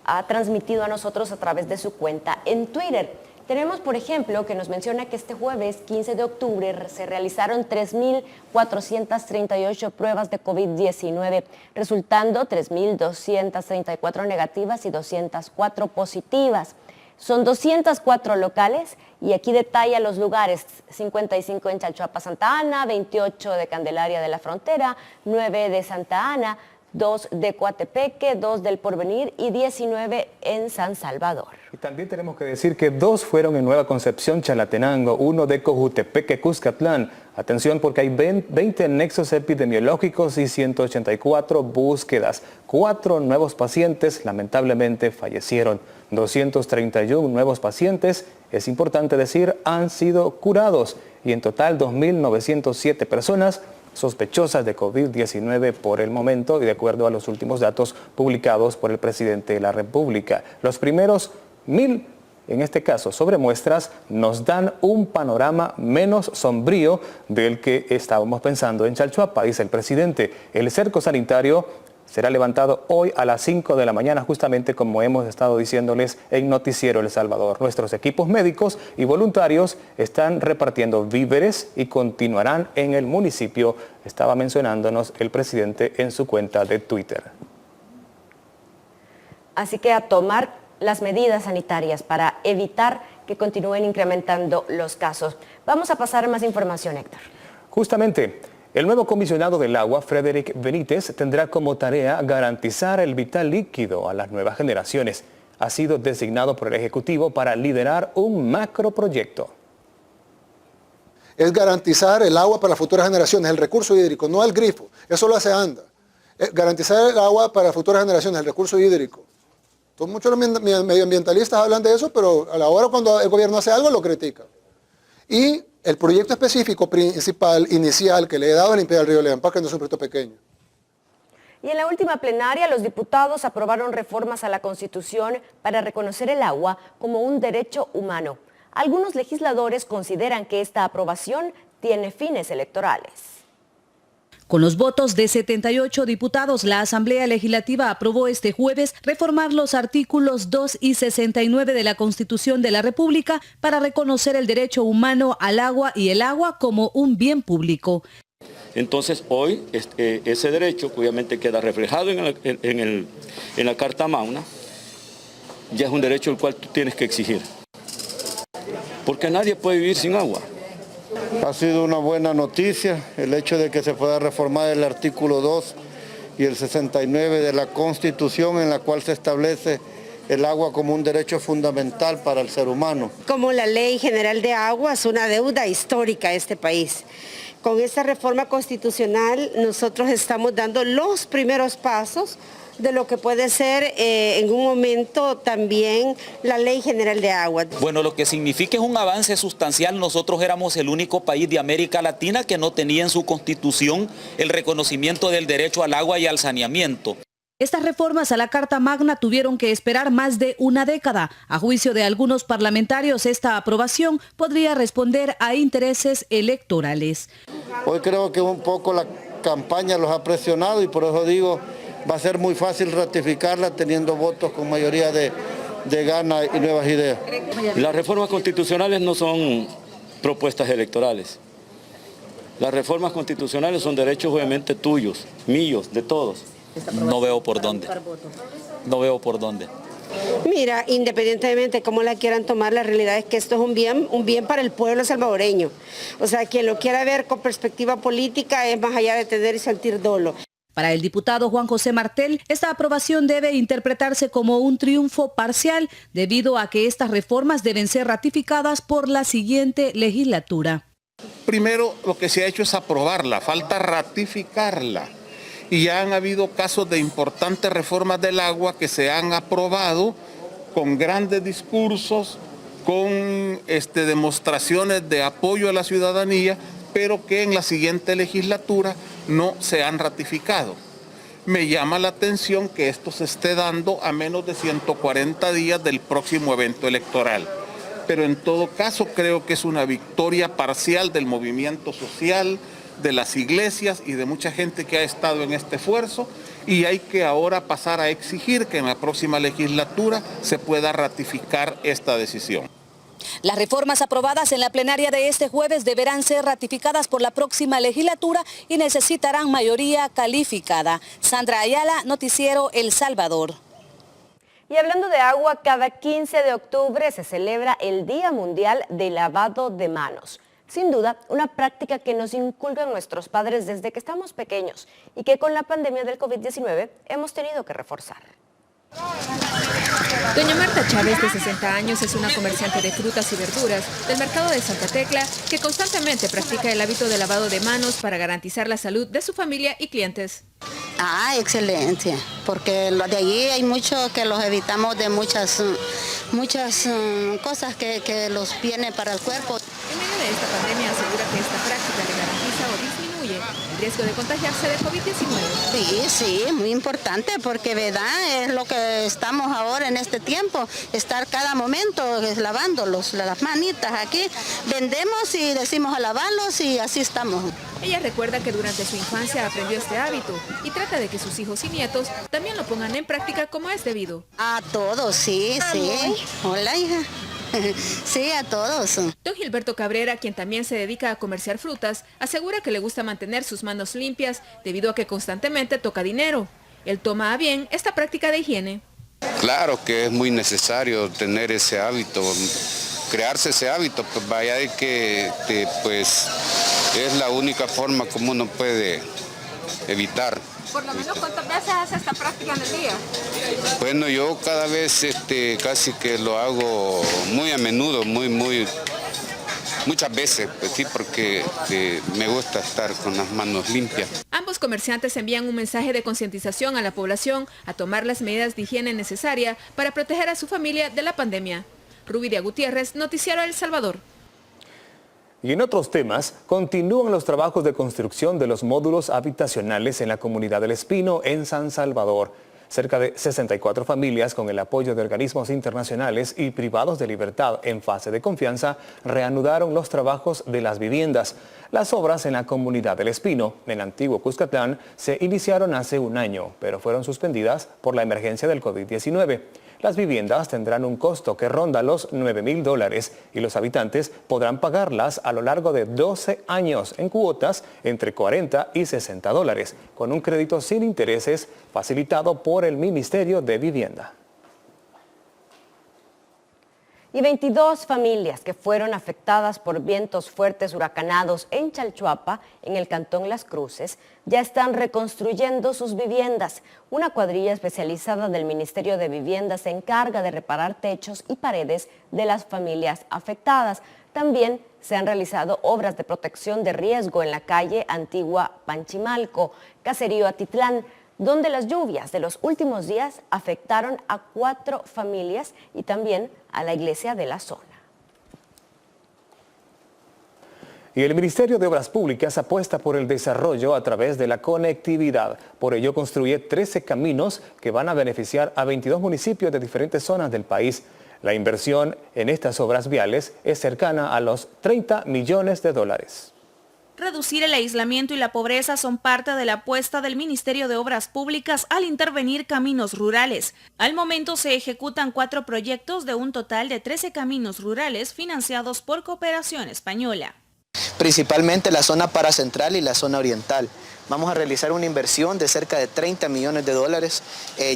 ha transmitido a nosotros a través de su cuenta en Twitter. Tenemos, por ejemplo, que nos menciona que este jueves 15 de octubre se realizaron 3.438 pruebas de COVID-19, resultando 3.234 negativas y 204 positivas. Son 204 locales y aquí detalla los lugares: 55 en Chalchuapa, Santa Ana, 28 de Candelaria de la Frontera, 9 de Santa Ana, 2 de Coatepeque, 2 del Porvenir y 19 en San Salvador. Y también tenemos que decir que 2 fueron en Nueva Concepción, Chalatenango, 1 de Cojutepeque, Cuscatlán. Atención porque hay 20 nexos epidemiológicos y 184 búsquedas. 4 nuevos pacientes lamentablemente fallecieron. 231 nuevos pacientes, es importante decir, han sido curados. Y en total 2.907 personas sospechosas de COVID-19 por el momento y de acuerdo a los últimos datos publicados por el presidente de la República. Los primeros 1.000, en este caso sobre muestras, nos dan un panorama menos sombrío del que estábamos pensando en Chalchuapa, dice el presidente. El cerco sanitario será levantado hoy a las 5 de la mañana, justamente como hemos estado diciéndoles en Noticiero El Salvador. Nuestros equipos médicos y voluntarios están repartiendo víveres y continuarán en el municipio, estaba mencionándonos el presidente en su cuenta de Twitter. Así que a tomar las medidas sanitarias para evitar que continúen incrementando los casos. Vamos a pasar a más información, Héctor. Justamente, el nuevo comisionado del agua, Frederick Benítez, tendrá como tarea garantizar el vital líquido a las nuevas generaciones. Ha sido designado por el Ejecutivo para liderar un macroproyecto. Es garantizar el agua para las futuras generaciones, el recurso hídrico, no el grifo. Eso lo hace ANDA. Garantizar el agua para las futuras generaciones, el recurso hídrico. Entonces, muchos medioambientalistas hablan de eso, pero a la hora cuando el gobierno hace algo lo critica. Y el proyecto específico principal, inicial, que le he dado al Imperial Río León, que no es un proyecto pequeño. Y en la última plenaria, los diputados aprobaron reformas a la Constitución para reconocer el agua como un derecho humano. Algunos legisladores consideran que esta aprobación tiene fines electorales. Con los votos de 78 diputados, la Asamblea Legislativa aprobó este jueves reformar los artículos 2 y 69 de la Constitución de la República para reconocer el derecho humano al agua y el agua como un bien público. Entonces hoy ese derecho, que obviamente queda reflejado en la Carta Magna, ya es un derecho el cual tú tienes que exigir. Porque nadie puede vivir sin agua. Ha sido una buena noticia el hecho de que se pueda reformar el artículo 2 y el 69 de la Constitución, en la cual se establece el agua como un derecho fundamental para el ser humano. Como la Ley General de Agua es una deuda histórica a este país. Con esta reforma constitucional nosotros estamos dando los primeros pasos de lo que puede ser en un momento también la Ley General de Agua. Bueno, lo que significa es un avance sustancial. Nosotros éramos el único país de América Latina que no tenía en su constitución el reconocimiento del derecho al agua y al saneamiento. Estas reformas a la Carta Magna tuvieron que esperar más de una década. A juicio de algunos parlamentarios, esta aprobación podría responder a intereses electorales. Hoy creo que un poco la campaña los ha presionado y por eso digo, va a ser muy fácil ratificarla teniendo votos con mayoría de gana y nuevas ideas. Las reformas constitucionales no son propuestas electorales. Las reformas constitucionales son derechos obviamente tuyos, míos, de todos. No veo por dónde. No veo por dónde. Mira, independientemente de cómo la quieran tomar, la realidad es que esto es un bien para el pueblo salvadoreño. O sea, quien lo quiera ver con perspectiva política es más allá de tener y sentir dolo. Para el diputado Juan José Martel, esta aprobación debe interpretarse como un triunfo parcial debido a que estas reformas deben ser ratificadas por la siguiente legislatura. Primero, lo que se ha hecho es aprobarla, falta ratificarla. Y ya han habido casos de importantes reformas del agua que se han aprobado con grandes discursos, con demostraciones de apoyo a la ciudadanía, pero que en la siguiente legislatura no se han ratificado. Me llama la atención que esto se esté dando a menos de 140 días del próximo evento electoral. Pero en todo caso creo que es una victoria parcial del movimiento social, de las iglesias y de mucha gente que ha estado en este esfuerzo, y hay que ahora pasar a exigir que en la próxima legislatura se pueda ratificar esta decisión. Las reformas aprobadas en la plenaria de este jueves deberán ser ratificadas por la próxima legislatura y necesitarán mayoría calificada. Sandra Ayala, Noticiero El Salvador. Y hablando de agua, cada 15 de octubre se celebra el Día Mundial de Lavado de Manos. Sin duda, una práctica que nos inculcan nuestros padres desde que estamos pequeños y que con la pandemia del COVID-19 hemos tenido que reforzar. Doña Marta Chávez, de 60 años, es una comerciante de frutas y verduras del mercado de Santa Tecla que constantemente practica el hábito de lavado de manos para garantizar la salud de su familia y clientes. Excelente, porque los de allí hay muchos que los evitamos de muchas cosas que los vienen para el cuerpo. En medio de esta pandemia asegura que esta práctica le garantiza o disminuye el riesgo de contagiarse de COVID-19. Sí, muy importante porque verdad es lo que estamos ahora en este tiempo, estar cada momento lavándolos, las manitas aquí, vendemos y decimos a lavarlos y así estamos. Ella recuerda que durante su infancia aprendió este hábito y trata de que sus hijos y nietos también lo pongan en práctica como es debido. A todos, sí. Hola, hija. Sí, a todos. Don Gilberto Cabrera, quien también se dedica a comerciar frutas, asegura que le gusta mantener sus manos limpias debido a que constantemente toca dinero. Él toma a bien esta práctica de higiene. Claro que es muy necesario tener ese hábito, crearse ese hábito, pues vaya de que pues es la única forma como uno puede evitar. ¿Por lo menos cuántas veces hace esta práctica en el día? Bueno, yo cada vez casi que lo hago muy a menudo, muchas veces, pues sí, porque me gusta estar con las manos limpias. Ambos comerciantes envían un mensaje de concientización a la población a tomar las medidas de higiene necesarias para proteger a su familia de la pandemia. Rubidia Gutiérrez, Noticiero El Salvador. Y en otros temas, continúan los trabajos de construcción de los módulos habitacionales en la comunidad del Espino, en San Salvador. Cerca de 64 familias, con el apoyo de organismos internacionales y privados de libertad en fase de confianza, reanudaron los trabajos de las viviendas. Las obras en la comunidad del Espino, en el antiguo Cuscatlán, se iniciaron hace un año, pero fueron suspendidas por la emergencia del COVID-19. Las viviendas tendrán un costo que ronda los $9,000 y los habitantes podrán pagarlas a lo largo de 12 años en cuotas entre $40 y $60, con un crédito sin intereses facilitado por el Ministerio de Vivienda. Y 22 familias que fueron afectadas por vientos fuertes huracanados en Chalchuapa, en el cantón Las Cruces, ya están reconstruyendo sus viviendas. Una cuadrilla especializada del Ministerio de Vivienda se encarga de reparar techos y paredes de las familias afectadas. También se han realizado obras de protección de riesgo en la calle Antigua Panchimalco, Caserío Atitlán, donde las lluvias de los últimos días afectaron a 4 familias y también a la iglesia de la zona. Y el Ministerio de Obras Públicas apuesta por el desarrollo a través de la conectividad. Por ello construye 13 caminos que van a beneficiar a 22 municipios de diferentes zonas del país. La inversión en estas obras viales es cercana a los $30 millones. Reducir el aislamiento y la pobreza son parte de la apuesta del Ministerio de Obras Públicas al intervenir caminos rurales. Al momento se ejecutan 4 proyectos de un total de 13 caminos rurales financiados por Cooperación Española. Principalmente la zona paracentral y la zona oriental. Vamos a realizar una inversión de cerca de 30 millones de dólares.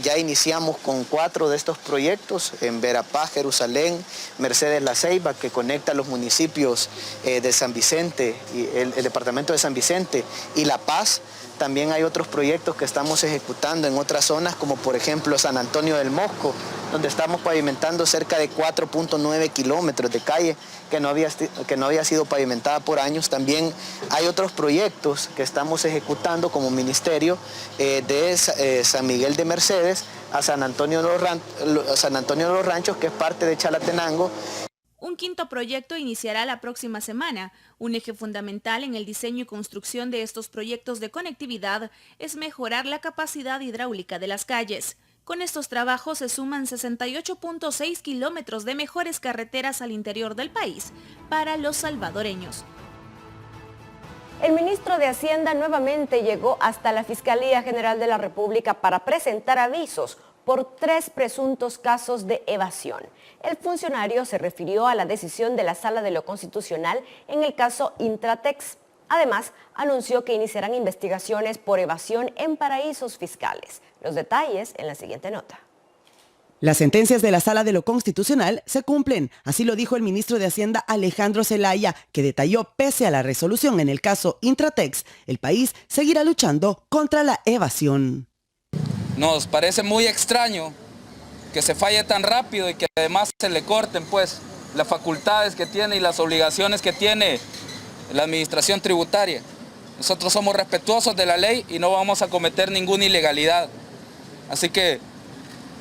Ya iniciamos con 4 de estos proyectos en Verapaz, Jerusalén, Mercedes La Ceiba, que conecta los municipios de San Vicente, y el departamento de San Vicente y La Paz. También hay otros proyectos que estamos ejecutando en otras zonas, como por ejemplo San Antonio del Mosco, donde estamos pavimentando cerca de 4.9 kilómetros de calle que no había sido pavimentada por años. También hay otros proyectos que estamos ejecutando como ministerio de San Miguel de Mercedes a San Antonio de los Ranchos, que es parte de Chalatenango. Un quinto proyecto iniciará la próxima semana. Un eje fundamental en el diseño y construcción de estos proyectos de conectividad es mejorar la capacidad hidráulica de las calles. Con estos trabajos se suman 68.6 kilómetros de mejores carreteras al interior del país para los salvadoreños. El ministro de Hacienda nuevamente llegó hasta la Fiscalía General de la República para presentar avisos por 3 presuntos casos de evasión. El funcionario se refirió a la decisión de la Sala de lo Constitucional en el caso Intratex. Además, anunció que iniciarán investigaciones por evasión en paraísos fiscales. Los detalles en la siguiente nota. Las sentencias de la Sala de lo Constitucional se cumplen, así lo dijo el ministro de Hacienda Alejandro Zelaya, que detalló pese a la resolución en el caso Intratex, el país seguirá luchando contra la evasión. Nos parece muy extraño que se falle tan rápido y que además se le corten pues las facultades que tiene y las obligaciones que tiene la administración tributaria. Nosotros somos respetuosos de la ley y no vamos a cometer ninguna ilegalidad. Así que,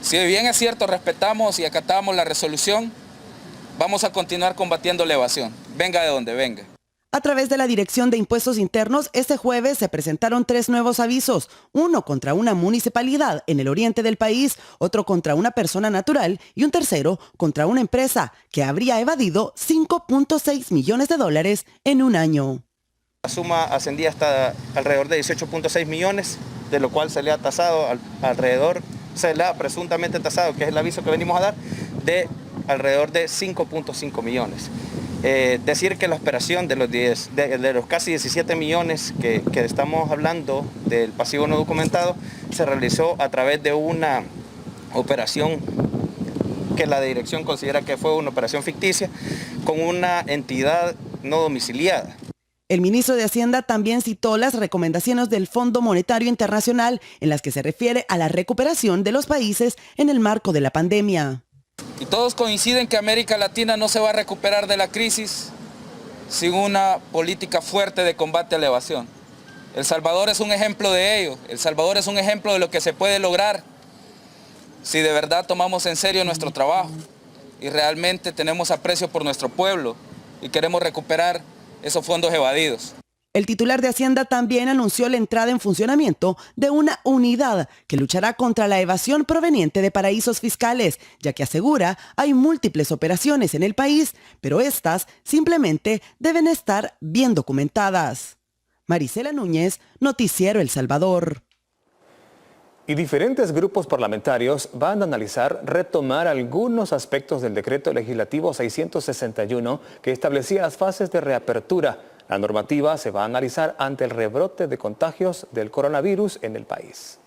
si bien es cierto, respetamos y acatamos la resolución, vamos a continuar combatiendo la evasión, venga de donde venga. A través de la Dirección de Impuestos Internos, este jueves se presentaron 3 nuevos avisos, uno contra una municipalidad en el oriente del país, otro contra una persona natural y un tercero contra una empresa que habría evadido 5.6 millones de dólares en un año. La suma ascendía hasta alrededor de 18.6 millones, de lo cual se le ha tasado se le ha presuntamente tasado, que es el aviso que venimos a dar, de alrededor de 5.5 millones. Decir que la operación de los casi 17 millones que estamos hablando del pasivo no documentado se realizó a través de una operación que la dirección considera que fue una operación ficticia con una entidad no domiciliada. El ministro de Hacienda también citó las recomendaciones del Fondo Monetario Internacional en las que se refiere a la recuperación de los países en el marco de la pandemia. Y todos coinciden que América Latina no se va a recuperar de la crisis sin una política fuerte de combate a la evasión. El Salvador es un ejemplo de ello. El Salvador es un ejemplo de lo que se puede lograr si de verdad tomamos en serio nuestro trabajo y realmente tenemos aprecio por nuestro pueblo y queremos recuperar esos fondos evadidos. El titular de Hacienda también anunció la entrada en funcionamiento de una unidad que luchará contra la evasión proveniente de paraísos fiscales, ya que asegura hay múltiples operaciones en el país, pero estas simplemente deben estar bien documentadas. Marisela Núñez, Noticiero El Salvador. Y diferentes grupos parlamentarios van a analizar retomar algunos aspectos del decreto legislativo 661 que establecía las fases de reapertura. La normativa se va a analizar ante el rebrote de contagios del coronavirus en el país.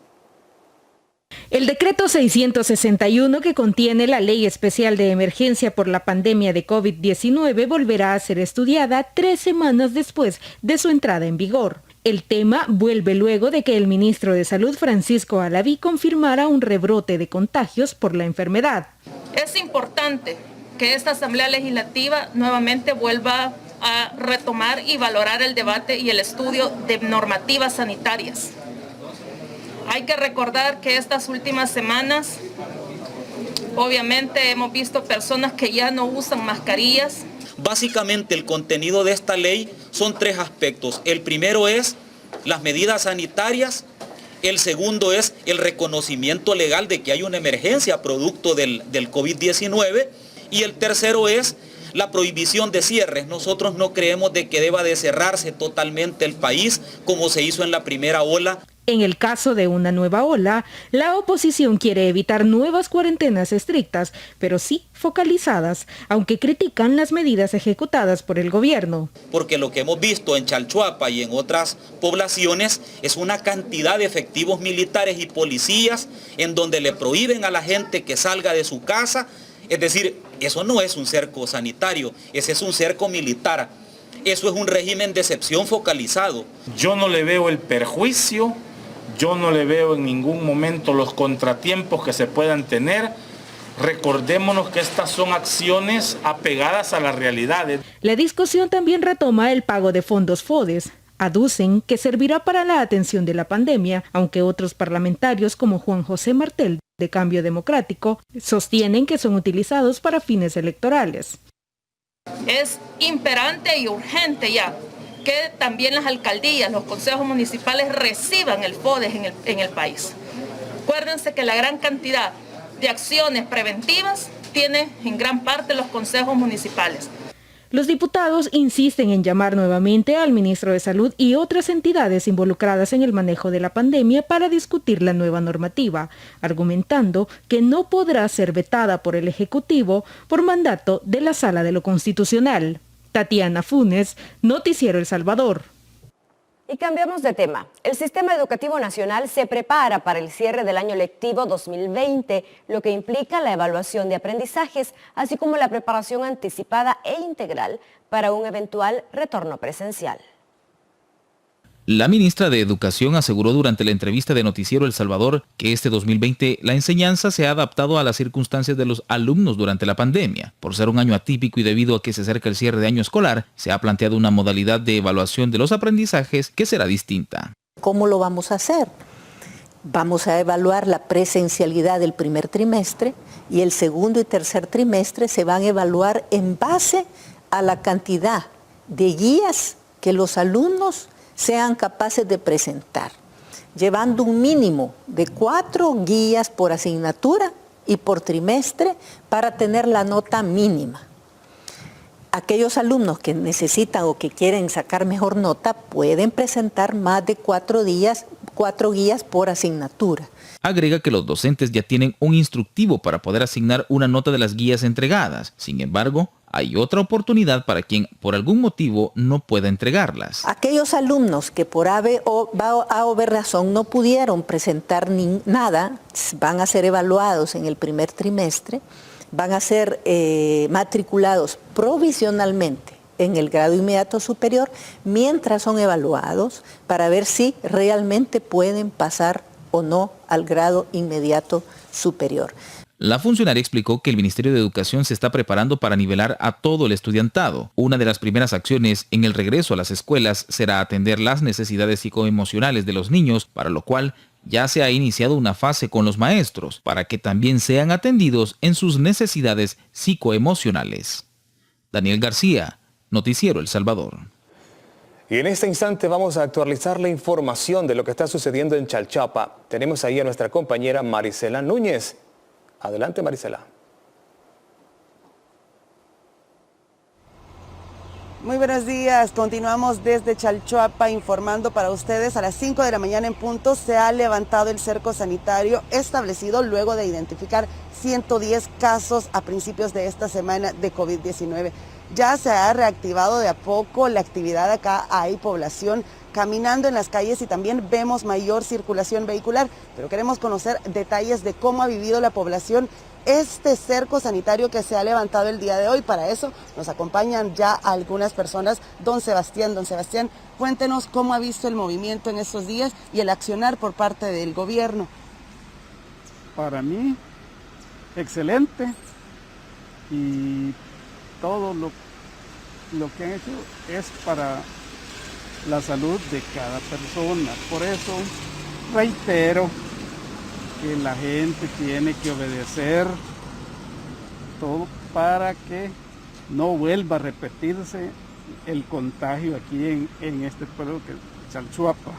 El decreto 661, que contiene la Ley Especial de Emergencia por la pandemia de COVID-19, volverá a ser estudiada 3 semanas después de su entrada en vigor. El tema vuelve luego de que el ministro de Salud, Francisco Alaví, confirmara un rebrote de contagios por la enfermedad. Es importante que esta Asamblea Legislativa nuevamente vuelva a retomar y valorar el debate y el estudio de normativas sanitarias. Hay que recordar que estas últimas semanas, obviamente hemos visto personas que ya no usan mascarillas. Básicamente el contenido de esta ley son 3 aspectos. El primero es las medidas sanitarias, el segundo es el reconocimiento legal de que hay una emergencia producto del COVID-19 y el tercero es la prohibición de cierres. Nosotros no creemos de que deba de cerrarse totalmente el país como se hizo en la primera ola. En el caso de una nueva ola, la oposición quiere evitar nuevas cuarentenas estrictas, pero sí focalizadas, aunque critican las medidas ejecutadas por el gobierno. Porque lo que hemos visto en Chalchuapa y en otras poblaciones es una cantidad de efectivos militares y policías en donde le prohíben a la gente que salga de su casa. Es decir, eso no es un cerco sanitario, ese es un cerco militar. Eso es un régimen de excepción focalizado. Yo no le veo el perjuicio. Yo no le veo en ningún momento los contratiempos que se puedan tener. Recordémonos que estas son acciones apegadas a la realidad. La discusión también retoma el pago de fondos FODES. Aducen que servirá para la atención de la pandemia, aunque otros parlamentarios como Juan José Martel, de Cambio Democrático, sostienen que son utilizados para fines electorales. Es imperante y urgente ya que también las alcaldías, los consejos municipales reciban el FODES en el país. Acuérdense que la gran cantidad de acciones preventivas tiene en gran parte los consejos municipales. Los diputados insisten en llamar nuevamente al ministro de Salud y otras entidades involucradas en el manejo de la pandemia para discutir la nueva normativa, argumentando que no podrá ser vetada por el Ejecutivo por mandato de la Sala de lo Constitucional. Tatiana Funes, Noticiero El Salvador. Y cambiamos de tema. El Sistema Educativo Nacional se prepara para el cierre del año lectivo 2020, lo que implica la evaluación de aprendizajes, así como la preparación anticipada e integral para un eventual retorno presencial. La ministra de Educación aseguró durante la entrevista de Noticiero El Salvador que este 2020 la enseñanza se ha adaptado a las circunstancias de los alumnos durante la pandemia. Por ser un año atípico y debido a que se acerca el cierre de año escolar, se ha planteado una modalidad de evaluación de los aprendizajes que será distinta. ¿Cómo lo vamos a hacer? Vamos a evaluar la presencialidad del primer trimestre y el segundo y tercer trimestre se van a evaluar en base a la cantidad de guías que los alumnos sean capaces de presentar, llevando un mínimo de 4 guías por asignatura y por trimestre para tener la nota mínima. Aquellos alumnos que necesitan o que quieren sacar mejor nota pueden presentar más de 4 guías por asignatura. Agrega que los docentes ya tienen un instructivo para poder asignar una nota de las guías entregadas. Sin embargo, hay otra oportunidad para quien por algún motivo no pueda entregarlas. Aquellos alumnos que por A o B razón no pudieron presentar nada, van a ser evaluados en el primer trimestre, van a ser matriculados provisionalmente en el grado inmediato superior, mientras son evaluados para ver si realmente pueden pasar o no al grado inmediato superior. La funcionaria explicó que el Ministerio de Educación se está preparando para nivelar a todo el estudiantado. Una de las primeras acciones en el regreso a las escuelas será atender las necesidades psicoemocionales de los niños, para lo cual ya se ha iniciado una fase con los maestros, para que también sean atendidos en sus necesidades psicoemocionales. Daniel García, Noticiero El Salvador. Y en este instante vamos a actualizar la información de lo que está sucediendo en Chalchuapa. Tenemos ahí a nuestra compañera Marisela Núñez. Adelante, Marisela. Muy buenos días, continuamos desde Chalchuapa informando para ustedes. A las 5 de la mañana en punto se ha levantado el cerco sanitario establecido luego de identificar 110 casos a principios de esta semana de COVID-19. Ya se ha reactivado de a poco la actividad acá, hay población caminando en las calles y también vemos mayor circulación vehicular, pero queremos conocer detalles de cómo ha vivido la población este cerco sanitario que se ha levantado el día de hoy. Para eso nos acompañan ya algunas personas. Don Sebastián, cuéntenos cómo ha visto el movimiento en estos días y el accionar por parte del gobierno. Para mí, excelente, y todo lo que han hecho es para la salud de cada persona. Por eso reitero que la gente tiene que obedecer todo para que no vuelva a repetirse el contagio aquí en este pueblo que es Chalchuapa.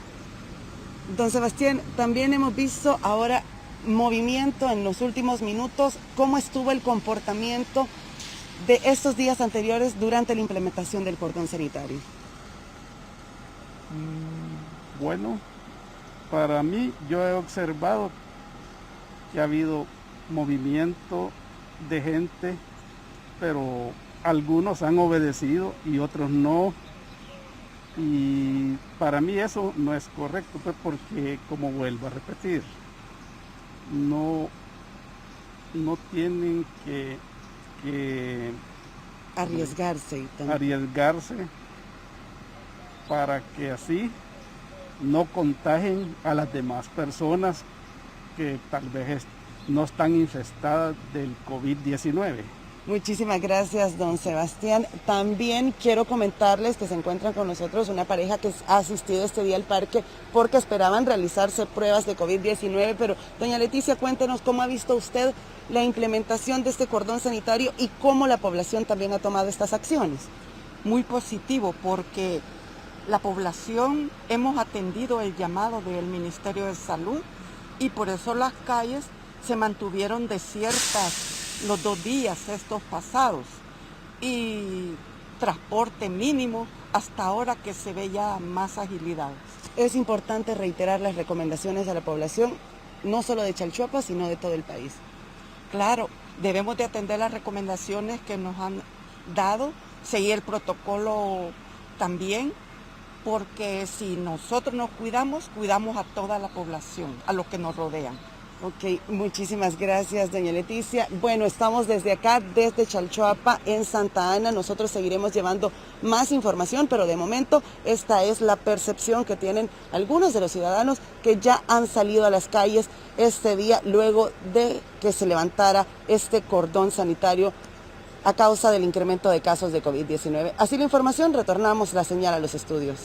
Don Sebastián, también hemos visto ahora movimiento en los últimos minutos. ¿Cómo estuvo el comportamiento de estos días anteriores durante la implementación del cordón sanitario? Bueno, para mí yo he observado que ha habido movimiento de gente, pero algunos han obedecido y otros no. Y para mí eso no es correcto, pues, porque, como vuelvo a repetir, no tienen que arriesgarse para que así no contagien a las demás personas que tal vez no están infestadas del COVID-19. Muchísimas gracias, don Sebastián. También quiero comentarles que se encuentran con nosotros una pareja que ha asistido este día al parque porque esperaban realizarse pruebas de COVID-19, pero doña Leticia, cuéntenos cómo ha visto usted la implementación de este cordón sanitario y cómo la población también ha tomado estas acciones. Muy positivo, porque la población hemos atendido el llamado del Ministerio de Salud y por eso las calles se mantuvieron desiertas los 2 días estos pasados y transporte mínimo hasta ahora que se ve ya más agilidad. Es importante reiterar las recomendaciones a la población, no solo de Chalchuapa, sino de todo el país. Claro, debemos de atender las recomendaciones que nos han dado, seguir el protocolo también, porque si nosotros nos cuidamos, cuidamos a toda la población, a los que nos rodean. Ok, muchísimas gracias, doña Leticia. Bueno, estamos desde acá, desde Chalchuapa, en Santa Ana. Nosotros seguiremos llevando más información, pero de momento esta es la percepción que tienen algunos de los ciudadanos que ya han salido a las calles este día luego de que se levantara este cordón sanitario a causa del incremento de casos de COVID-19. Así la información, retornamos la señal a los estudios.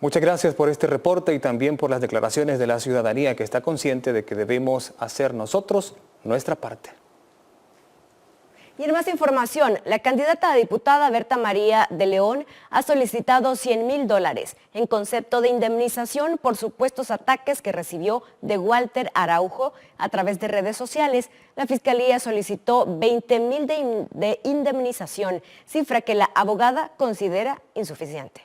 Muchas gracias por este reporte y también por las declaraciones de la ciudadanía que está consciente de que debemos hacer nosotros nuestra parte. Y en más información, la candidata a diputada Berta María de León ha solicitado $100,000 en concepto de indemnización por supuestos ataques que recibió de Walter Araujo a través de redes sociales. La Fiscalía solicitó $20,000 de indemnización, cifra que la abogada considera insuficiente.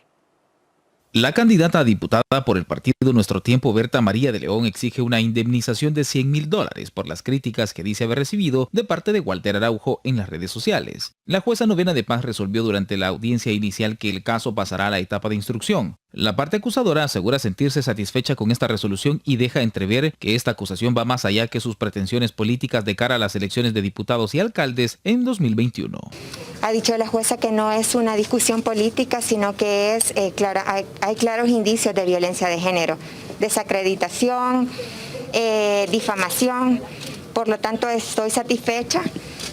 La candidata a diputada por el partido Nuestro Tiempo, Berta María de León, exige una indemnización de $100,000 por las críticas que dice haber recibido de parte de Walter Araujo en las redes sociales. La jueza novena de paz resolvió durante la audiencia inicial que el caso pasará a la etapa de instrucción. La parte acusadora asegura sentirse satisfecha con esta resolución y deja entrever que esta acusación va más allá que sus pretensiones políticas de cara a las elecciones de diputados y alcaldes en 2021. Ha dicho la jueza que no es una discusión política, sino que es hay claros indicios de violencia de género, desacreditación, difamación. Por lo tanto, estoy satisfecha.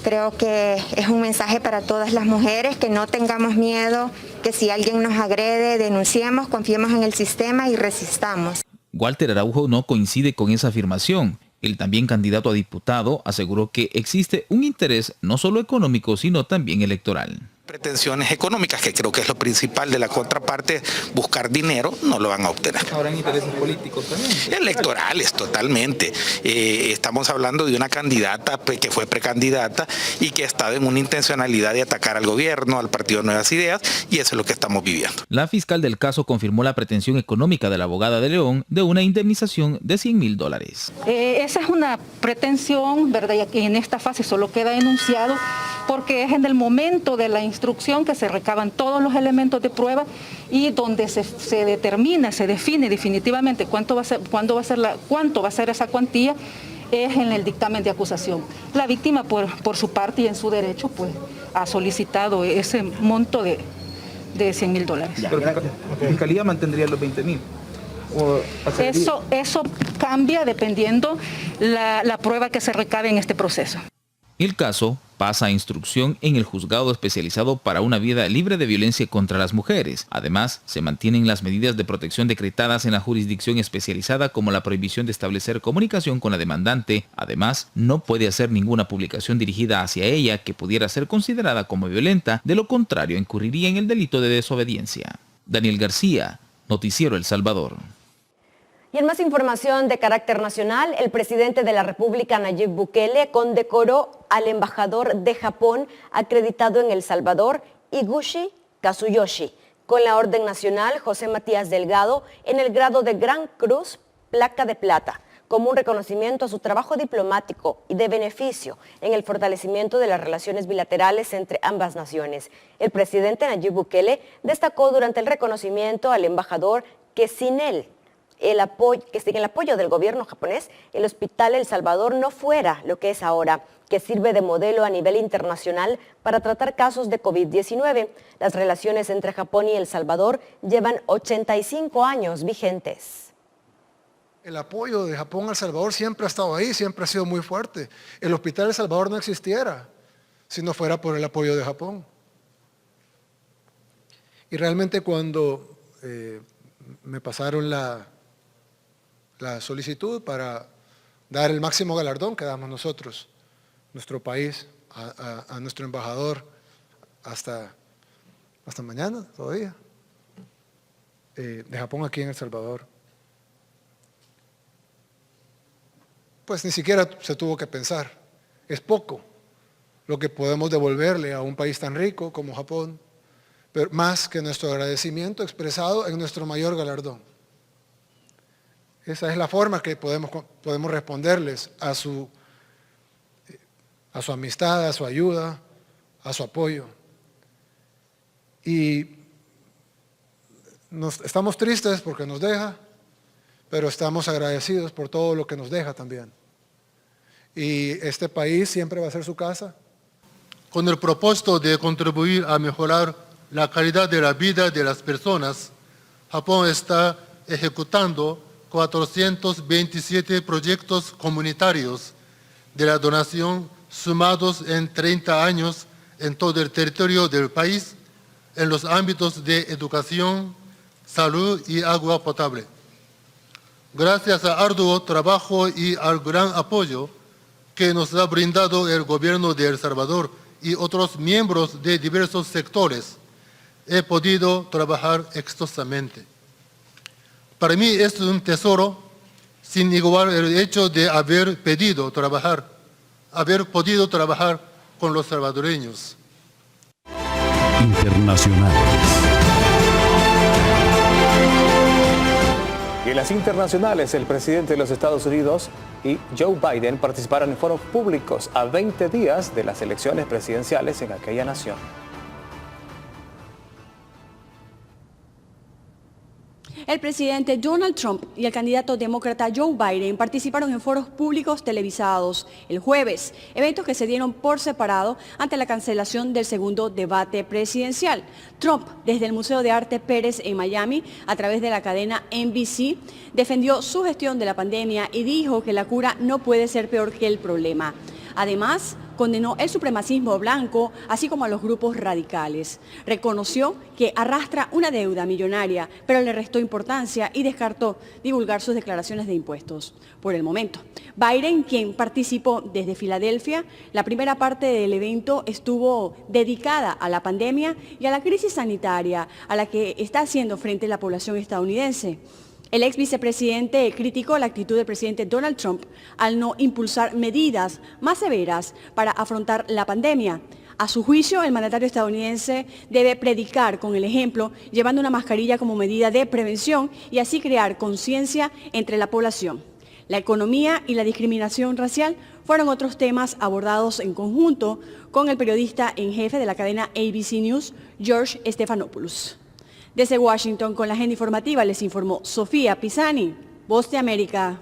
Creo que es un mensaje para todas las mujeres, que no tengamos miedo, que si alguien nos agrede, denunciemos, confiemos en el sistema y resistamos. Walter Araujo no coincide con esa afirmación. El también candidato a diputado aseguró que existe un interés no solo económico, sino también electoral. Pretensiones económicas, que creo que es lo principal de la contraparte, buscar dinero, no lo van a obtener. ¿Habrán intereses políticos también? Electorales, totalmente. Estamos hablando de una candidata que fue precandidata y que ha estado en una intencionalidad de atacar al gobierno, al Partido Nuevas Ideas, y eso es lo que estamos viviendo. La fiscal del caso confirmó la pretensión económica de la abogada de León de una indemnización de $100,000. Esa es una pretensión, ¿verdad? Y en esta fase solo queda enunciado porque es en el momento de la instrucción que se recaban todos los elementos de prueba y donde se define definitivamente cuánto va a ser esa cuantía, es en el dictamen de acusación. La víctima, por su parte y en su derecho, pues ha solicitado ese monto de $100,000. Pero la Fiscalía mantendría los $20,000. Eso cambia dependiendo la prueba que se recabe en este proceso. El caso pasa a instrucción en el juzgado especializado para una vida libre de violencia contra las mujeres. Además, se mantienen las medidas de protección decretadas en la jurisdicción especializada, como la prohibición de establecer comunicación con la demandante. Además, no puede hacer ninguna publicación dirigida hacia ella que pudiera ser considerada como violenta, de lo contrario incurriría en el delito de desobediencia. Daniel García, Noticiero El Salvador. Y en más información de carácter nacional, el presidente de la República, Nayib Bukele, condecoró al embajador de Japón acreditado en El Salvador, Higuchi Kazuyoshi, con la Orden Nacional José Matías Delgado en el grado de Gran Cruz, placa de plata, como un reconocimiento a su trabajo diplomático y de beneficio en el fortalecimiento de las relaciones bilaterales entre ambas naciones. El presidente Nayib Bukele destacó durante el reconocimiento al embajador que sin el apoyo del gobierno japonés, el Hospital El Salvador no fuera lo que es ahora, que sirve de modelo a nivel internacional para tratar casos de COVID-19. Las relaciones entre Japón y El Salvador llevan 85 años vigentes. El apoyo de Japón a El Salvador siempre ha estado ahí, siempre ha sido muy fuerte. El Hospital El Salvador no existiera si no fuera por el apoyo de Japón. Y realmente cuando me pasaron la solicitud para dar el máximo galardón que damos nosotros, nuestro país, a nuestro embajador, hasta mañana todavía, de Japón aquí en El Salvador. Pues ni siquiera se tuvo que pensar. Es poco lo que podemos devolverle a un país tan rico como Japón, pero más que nuestro agradecimiento expresado en nuestro mayor galardón. Esa es la forma que podemos responderles a su amistad, a su ayuda, a su apoyo. Y estamos tristes porque nos deja, pero estamos agradecidos por todo lo que nos deja también. Y este país siempre va a ser su casa. Con el propósito de contribuir a mejorar la calidad de la vida de las personas, Japón está ejecutando 427 proyectos comunitarios de la donación sumados en 30 años en todo el territorio del país en los ámbitos de educación, salud y agua potable. Gracias al arduo trabajo y al gran apoyo que nos ha brindado el gobierno de El Salvador y otros miembros de diversos sectores, he podido trabajar exitosamente. Para mí es un tesoro sin igual el hecho de haber podido trabajar con los salvadoreños. Internacionales. Y en las internacionales, el presidente de los Estados Unidos y Joe Biden participaron en foros públicos a 20 días de las elecciones presidenciales en aquella nación. El presidente Donald Trump y el candidato demócrata Joe Biden participaron en foros públicos televisados el jueves, eventos que se dieron por separado ante la cancelación del segundo debate presidencial. Trump, desde el Museo de Arte Pérez en Miami, a través de la cadena NBC, defendió su gestión de la pandemia y dijo que la cura no puede ser peor que el problema. Además, condenó el supremacismo blanco, así como a los grupos radicales. Reconoció que arrastra una deuda millonaria, pero le restó importancia y descartó divulgar sus declaraciones de impuestos. Por el momento, Biden, quien participó desde Filadelfia, la primera parte del evento estuvo dedicada a la pandemia y a la crisis sanitaria a la que está haciendo frente la población estadounidense. El ex vicepresidente criticó la actitud del presidente Donald Trump al no impulsar medidas más severas para afrontar la pandemia. A su juicio, el mandatario estadounidense debe predicar con el ejemplo, llevando una mascarilla como medida de prevención y así crear conciencia entre la población. La economía y la discriminación racial fueron otros temas abordados en conjunto con el periodista en jefe de la cadena ABC News, George Stephanopoulos. Desde Washington, con la agenda informativa, les informó Sofía Pisani, Voz de América.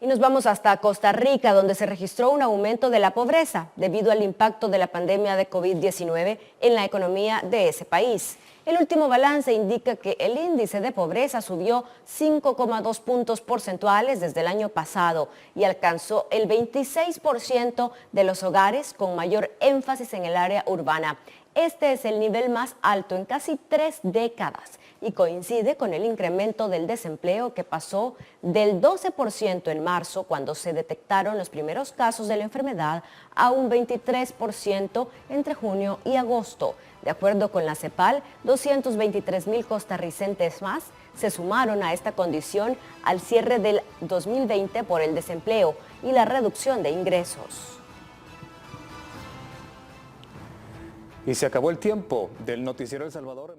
Y nos vamos hasta Costa Rica, donde se registró un aumento de la pobreza debido al impacto de la pandemia de COVID-19 en la economía de ese país. El último balance indica que el índice de pobreza subió 5,2 puntos porcentuales desde el año pasado y alcanzó el 26% de los hogares, con mayor énfasis en el área urbana. Este es el nivel más alto en casi 3 décadas y coincide con el incremento del desempleo que pasó del 12% en marzo, cuando se detectaron los primeros casos de la enfermedad, a un 23% entre junio y agosto. De acuerdo con la CEPAL, 223,000 costarricenses más se sumaron a esta condición al cierre del 2020 por el desempleo y la reducción de ingresos. Y se acabó el tiempo del Noticiero El Salvador.